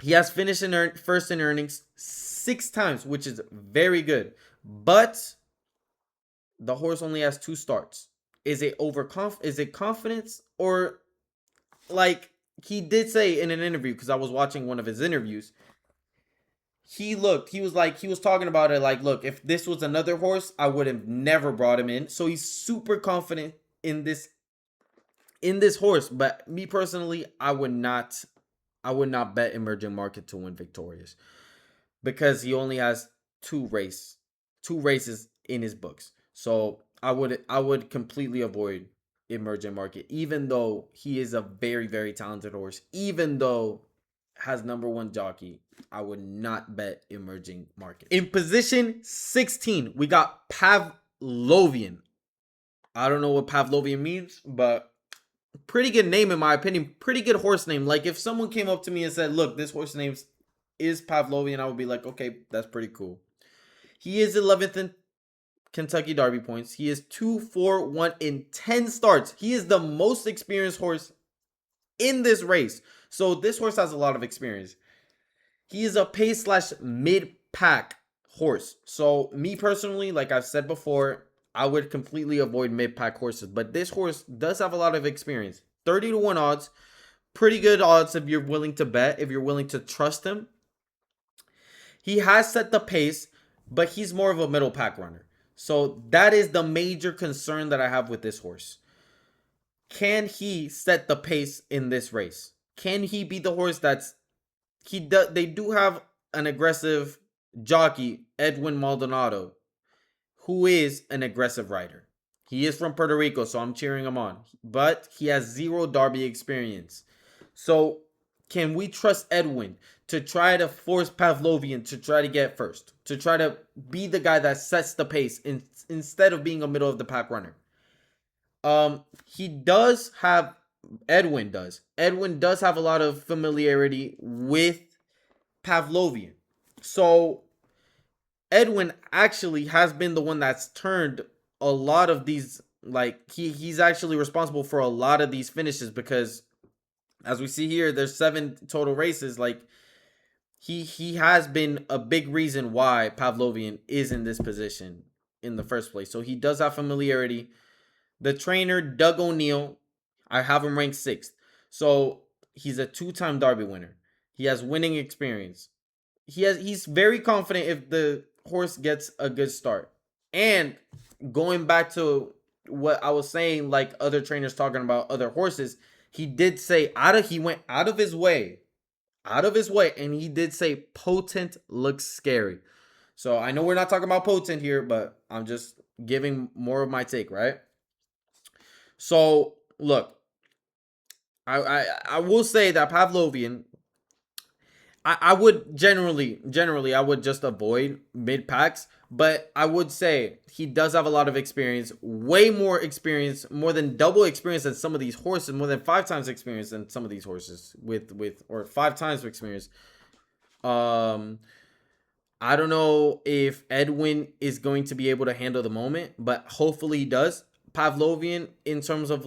He has finished first in earnings 6 times, which is very good. But the horse only has 2 starts. Is it Is it confidence, or, like he did say in an interview, because I was watching one of his interviews, he was talking about it like, look, if this was another horse, I would have never brought him in. So he's super confident in this horse. But me personally, I would not bet emerging market to win victorious because he only has two races in his books. So I would completely avoid emerging market, even though he is a very, very talented horse, even though has number one jockey. I would not bet emerging market. In position 16, we got Pavlovian. I don't know what Pavlovian means, but pretty good name in my opinion. Pretty good horse name. Like if someone came up to me and said, "Look, this horse name is Pavlovian," I would be like, "Okay, that's pretty cool." He is 11th in Kentucky Derby points. He is 2-4-1 in 10 starts. He is the most experienced horse in this race. So this horse has a lot of experience. He is a pace slash mid pack horse. So me personally, like I've said before, I would completely avoid mid pack horses. But this horse does have a lot of experience. 30-1 odds. Pretty good odds if you're willing to bet, if you're willing to trust him. He has set the pace, but he's more of a middle pack runner. So that is the major concern that I have with this horse. Can he set the pace in this race? Can he be the horse they do have an aggressive jockey, Edwin Maldonado, who is an aggressive rider. He is from Puerto Rico, so I'm cheering him on. But he has zero Derby experience. So can we trust Edwin to try to force Pavlovian to try to get first? To try to be the guy that sets the pace instead of being a middle of the pack runner? He does have Edwin does have a lot of familiarity with Pavlovian. So Edwin actually has been the one that's turned a lot of these, like he's actually responsible for a lot of these finishes, because as we see here, there's 7 total races. Like he has been a big reason why Pavlovian is in this position in the first place. So he does have familiarity. The trainer, Doug O'Neill, I have him ranked 6th. So he's a 2-time Derby winner. He has winning experience. He's very confident if the horse gets a good start. And going back to what I was saying, like other trainers talking about other horses, he did say he went out of his way, and he did say Potent looks scary. So I know we're not talking about Potent here, but I'm just giving more of my take, right? So look, I will say that Pavlovian, I would generally I would just avoid mid packs, but I would say he does have a lot of experience, way more experience, more than double experience than some of these horses, more than 5 times experience than some of these horses with or 5 times experience. Um, I don't know if Edwin is going to be able to handle the moment, but hopefully he does. Pavlovian, in terms of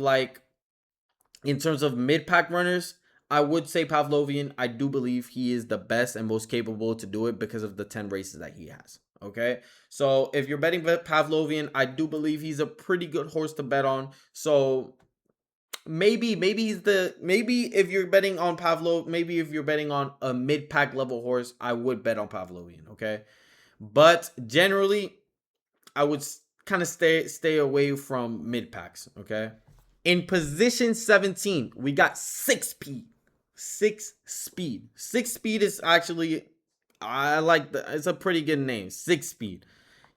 mid pack runners, I would say Pavlovian. I do believe he is the best and most capable to do it because of the 10 races that he has. Okay. So if you're betting Pavlovian, I do believe he's a pretty good horse to bet on. So maybe if you're betting on maybe if you're betting on a mid pack level horse, I would bet on Pavlovian. Okay. But generally, I would kind of stay away from mid packs. Okay. In position 17, we got 6P. 6 Speed. 6 Speed is actually, it's a pretty good name. 6 Speed.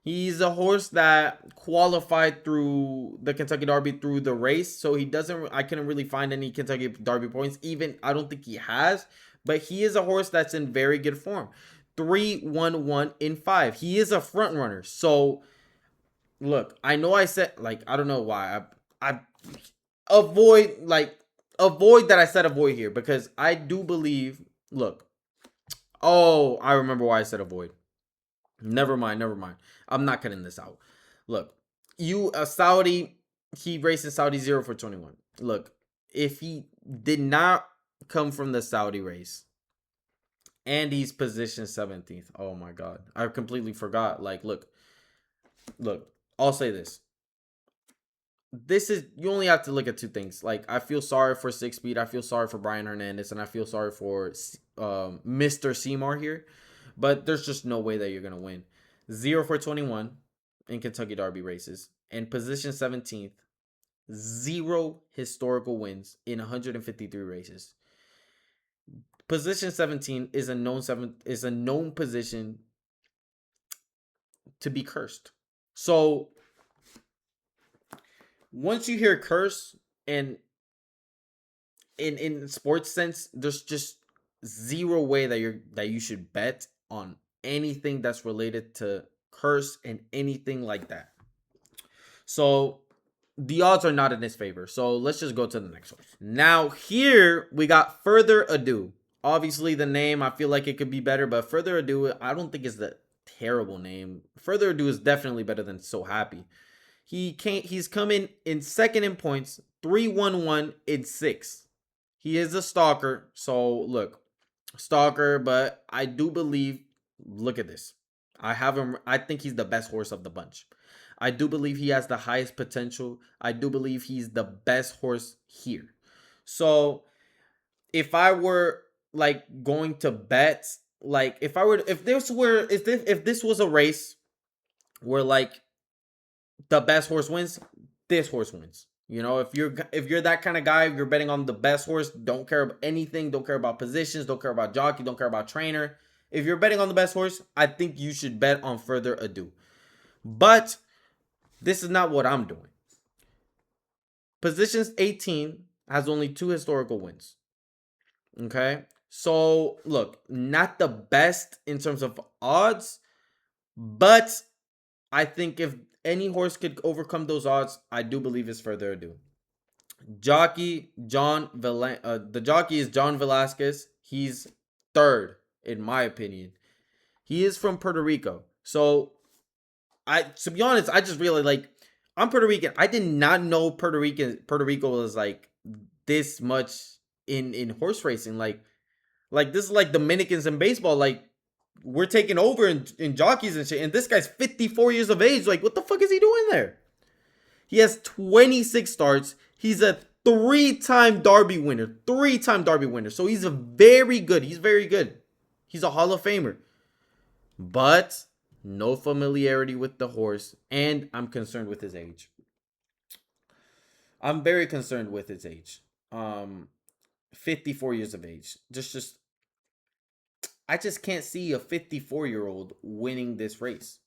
He's a horse that qualified through the Kentucky Derby through the race. So I couldn't really find any Kentucky Derby points. Even, I don't think he has. But he is a horse that's in very good form. 3-1-1 in 5. He is a front runner. So, look, I know I said, I don't know why. I avoid that I said avoid here, because I do believe, look, I remember why I said avoid. Never mind. I'm not cutting this out. Look, he raced in Saudi 0-21. Look, if he did not come from the Saudi race and he's positioned 17th, oh my God, I completely forgot. Look, I'll say this. You only have to look at 2 things. I feel sorry for 6 Speed. I feel sorry for Brian Hernandez, and I feel sorry for Mr. Seymour here. but there's just no way that you're gonna win. 0 for 21 in Kentucky Derby races, and position 17th. 0 historical wins in 153 races. Position 17 is a known position to be cursed. So once you hear curse, and in sports sense, there's just zero way that you should bet on anything that's related to curse and anything like that. So the odds are not in his favor. So let's just go to the next one. Now here we got Further Ado. Obviously the name, I feel like it could be better, but Further Ado, I don't think is the terrible name. Further Ado is definitely better than So Happy. He's coming in second in points, 3-1-1 in 6. He is a stalker. So look, stalker, but I do believe, look at this. I think he's the best horse of the bunch. I do believe he has the highest potential. I do believe he's the best horse here. So if I were like going to bet, like if this was a race where like the best horse wins, this horse wins. You know, if you're that kind of guy, if you're betting on the best horse, don't care about anything, don't care about positions, don't care about jockey, don't care about trainer. If you're betting on the best horse, I think you should bet on Further Ado. But this is not what I'm doing. Positions 18 has only 2 historical wins. Okay? So, look, not the best in terms of odds, but I think if any horse could overcome those odds, I do believe it's Further Ado. The jockey is John Velasquez. He's third, in my opinion. He is from Puerto Rico. So, to be honest, I just really like, I'm Puerto Rican. I did not know Puerto Rico was like this much in horse racing. Like this is like Dominicans in baseball. Like, we're taking over in jockeys and shit. And this guy's 54 years of age. Like, what the fuck is he doing there? He has 26 starts. He's a 3-time Derby winner. 3-time Derby winner. So he's very good. He's very good. He's a Hall of Famer. But no familiarity with the horse. And I'm concerned with his age. I'm very concerned with his age. 54 years of age. I just can't see a 54-year-old winning this race.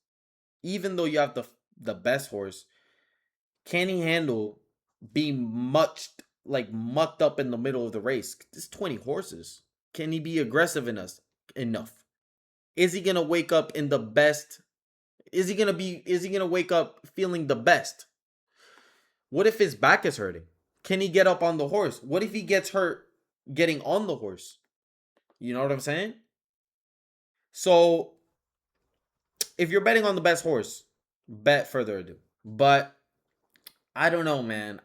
Even though you have the best horse, can he handle being mucked up in the middle of the race? There's 20 horses. Can he be aggressive enough? Is he gonna wake up in the best? Is he gonna wake up feeling the best? What if his back is hurting? Can he get up on the horse? What if he gets hurt getting on the horse? You know what I'm saying? So, if you're betting on the best horse, bet Further Ado. But I don't know, man.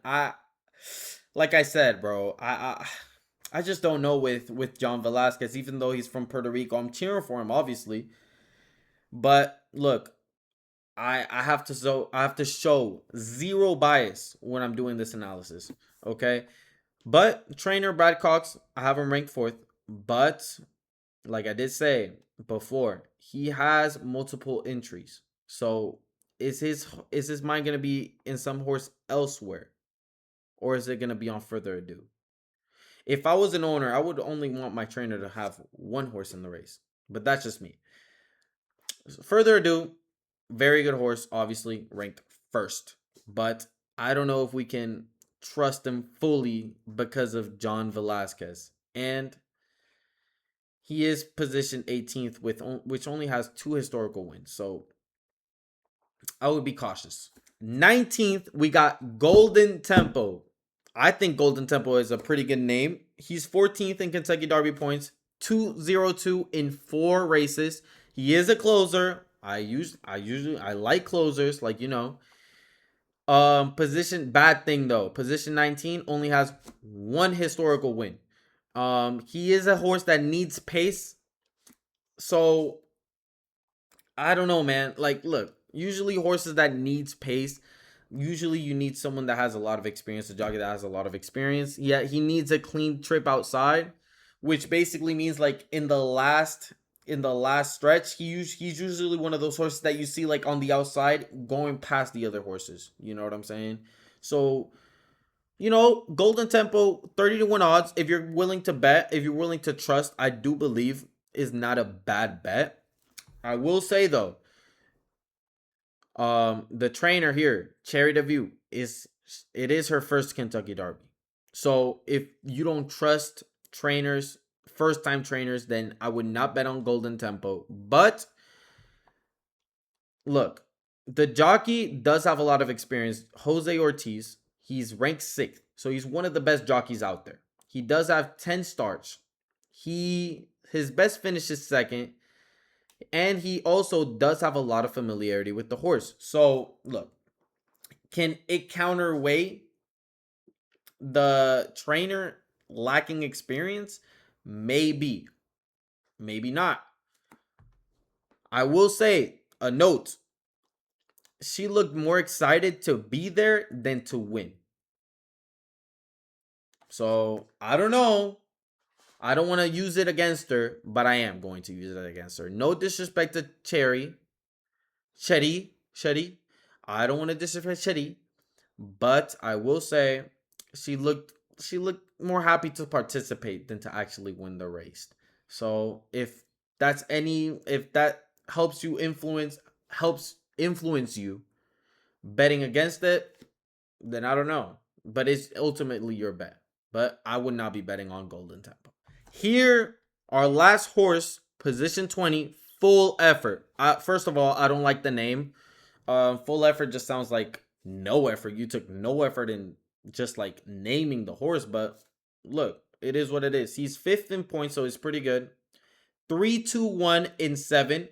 Like I said, bro, I just don't know with John Velasquez. Even though he's from Puerto Rico, I'm cheering for him, obviously. But look, I have to show zero bias when I'm doing this analysis. Okay, but trainer Brad Cox, I have him ranked 4th. But like I did say before, he has multiple entries. So is his mind gonna be in some horse elsewhere, or is it gonna be on Further Ado? If I was an owner, I would only want my trainer to have one horse in the race, but that's just me. Further Ado, very good horse, obviously ranked 1st, but I don't know if we can trust him fully because of John Velasquez, and he is positioned 18th which only has 2 historical wins. So I would be cautious. 19th, we got Golden Tempo. I think Golden Tempo is a pretty good name. He's 14th in Kentucky Derby points, 202 in 4 races. He is a closer. I like closers, like, you know. Position, bad thing though. Position 19 only has 1 historical win. He is a horse that needs pace. So I don't know, man. Like, look, usually horses that needs pace, usually you need someone that has a lot of experience, a jockey that has a lot of experience. Yeah, he needs a clean trip outside, which basically means like in the last in the last stretch, he's usually one of those horses that you see like on the outside going past the other horses. You know what I'm saying? So, Golden Tempo, 30 to 1 odds. If you're willing to bet, if you're willing to trust, I do believe is not a bad bet. I will say though, the trainer here, Cherry DeVue, is her first Kentucky Derby. So if you don't trust trainers, first time trainers, then I would not bet on Golden Tempo. But look, the jockey does have a lot of experience. Jose Ortiz, he's ranked 6th. So he's one of the best jockeys out there. He does have 10 starts. His best finish is 2nd. And he also does have a lot of familiarity with the horse. So, look, can it counterweight the trainer lacking experience? Maybe. Maybe not. I will say, a note. She looked more excited to be there than to win. So, I don't know. I don't want to use it against her, but I am going to use it against her. No disrespect to Cherry. I don't want to disrespect Chetty, but I will say she looked more happy to participate than to actually win the race. So if that helps influence you betting against it, then I don't know. But it's ultimately your bet. But I would not be betting on Golden Tempo. Here, our last horse, position 20, full effort. First of all, I don't like the name. Full effort just sounds like no effort. You took no effort in just like naming the horse, but look, it is what it is. He's 5th in points, so it's pretty good. 3, 2, 1 in 7.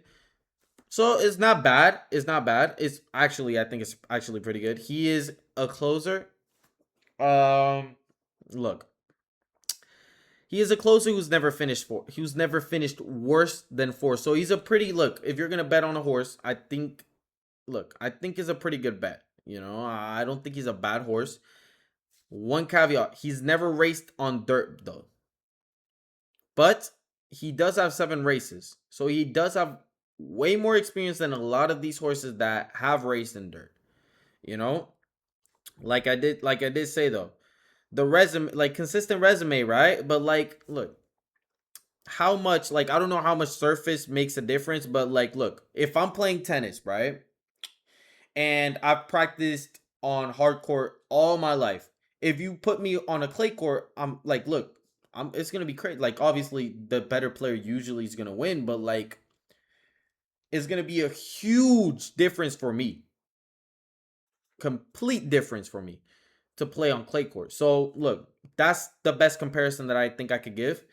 So it's not bad. It's not bad. I think it's actually pretty good. He is a closer. Look. He is a closer who's never finished worse than 4. So he's a pretty look. If you're gonna bet on a horse, I think is a pretty good bet. I don't think he's a bad horse. One caveat: he's never raced on dirt though. But he does have 7 races, so he does have way more experience than a lot of these horses that have raced in dirt. Like I did say though. The resume, like consistent resume, right? But like, look, how much, like, I don't know how much surface makes a difference, but like, look, if I'm playing tennis, right? And I've practiced on hard court all my life. If you put me on a clay court, I'm like, look, it's gonna be crazy. Like, obviously, the better player usually is gonna win, but like, it's gonna be a huge difference for me. Complete difference for me to play on clay court. So look, that's the best comparison that I think I could give.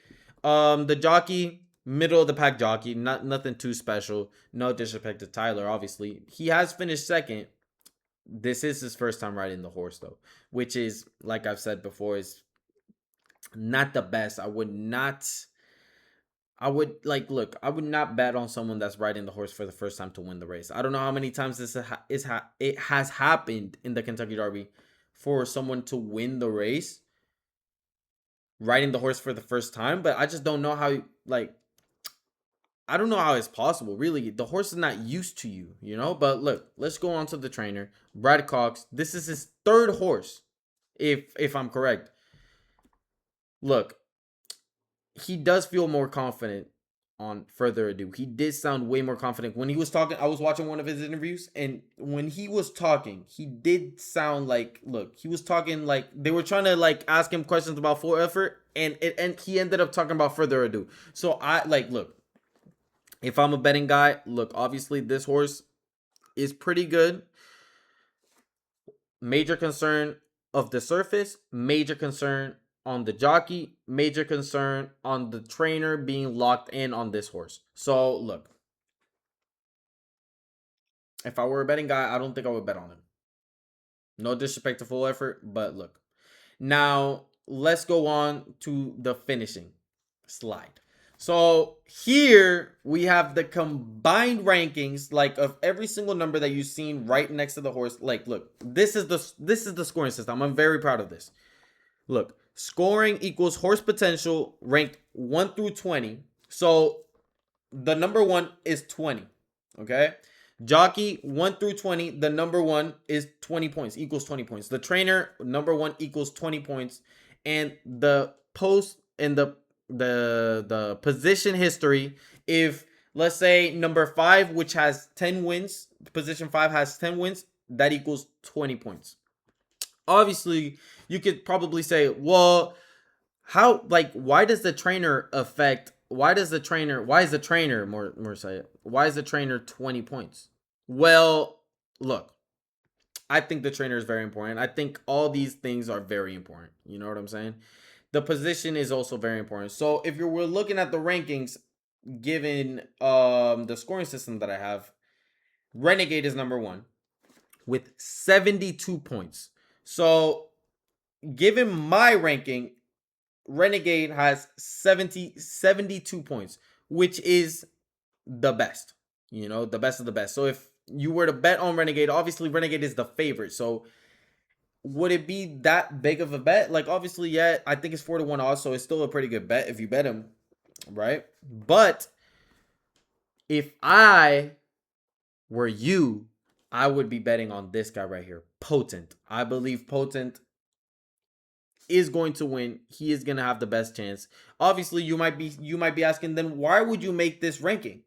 The jockey, middle of the pack jockey, nothing too special. No disrespect to Tyler, obviously. He has finished 2nd. This is his first time riding the horse though, which is, like I've said before, is not the best. I would not bet on someone that's riding the horse for the first time to win the race. I don't know how many times it has happened in the Kentucky Derby for someone to win the race riding the horse for the first time, but I just don't know how, I don't know how it's possible. Really, the horse is not used to you, But look, let's go on to the trainer, Brad Cox. This is his 3rd horse, if I'm correct. Look, he does feel more confident on Further Ado. He did sound way more confident when he was talking. I was watching one of his interviews, and when he was talking, he did sound like, look, he was talking like they were trying to like ask him questions about full effort, and he ended up talking about Further Ado. So look, if I'm a betting guy, look, obviously this horse is pretty good. Major concern of the surface, major concern on the jockey, major concern on the trainer being locked in on this horse. So look, if I were a betting guy, I don't think I would bet on him. No disrespect to full effort, but look. Now let's go on to the finishing slide. So here we have the combined rankings, like of every single number that you've seen right next to the horse. Like, look, this is the scoring system. I'm very proud of this. Look, scoring equals horse potential ranked 1 through 20. So the number one is 20. Okay. Jockey 1 through 20, the number one is 20 points, equals 20 points. The trainer, number one, equals 20 points. And the post and the position history, if let's say number 5, which has 10 wins, position 5 has 10 wins, that equals 20 points. Obviously, you could probably say, well, how, like, why does the trainer affect, why is the trainer more say, why is the trainer 20 points? Well, look, I think the trainer is very important. I think all these things are very important. You know what I'm saying? The position is also very important. So if we're looking at the rankings, given the scoring system that I have, Renegade is number one with 72 points. So given my ranking, Renegade has 72 points, which is the best. You know, the best of the best. So if you were to bet on Renegade, obviously Renegade is the favorite. So would it be that big of a bet? Like, obviously, yeah, I think it's 4-1 odds, so it's still a pretty good bet if you bet him, right? But if I were you, I would be betting on this guy right here, Potent. I believe Potent is going to win. He is going to have the best chance. Obviously, you might be asking, then why would you make this ranking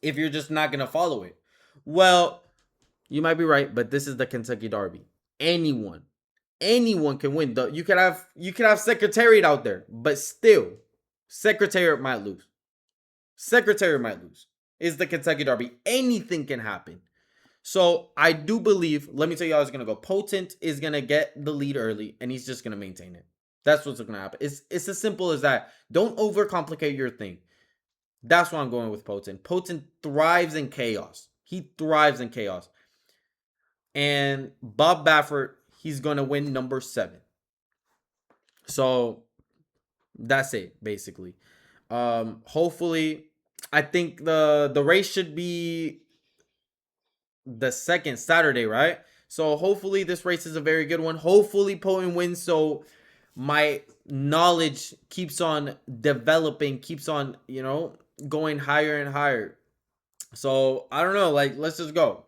if you're just not going to follow it? Well, you might be right, but this is the Kentucky Derby. Anyone can win. You could have Secretariat out there, but still, Secretariat might lose. Secretariat might lose. It's the Kentucky Derby. Anything can happen. So I do believe, let me tell you how it's going to go. Potent is going to get the lead early, and he's just going to maintain it. That's what's going to happen. It's as simple as that. Don't overcomplicate your thing. That's why I'm going with Potent. Potent thrives in chaos. He thrives in chaos. And Bob Baffert, he's going to win number 7. So that's it, basically. Hopefully, I think the race should be the second Saturday, right? So hopefully this race is a very good one. Hopefully Potent wins, so my knowledge keeps on developing, keeps on, going higher and higher. So I don't know, like, let's just go.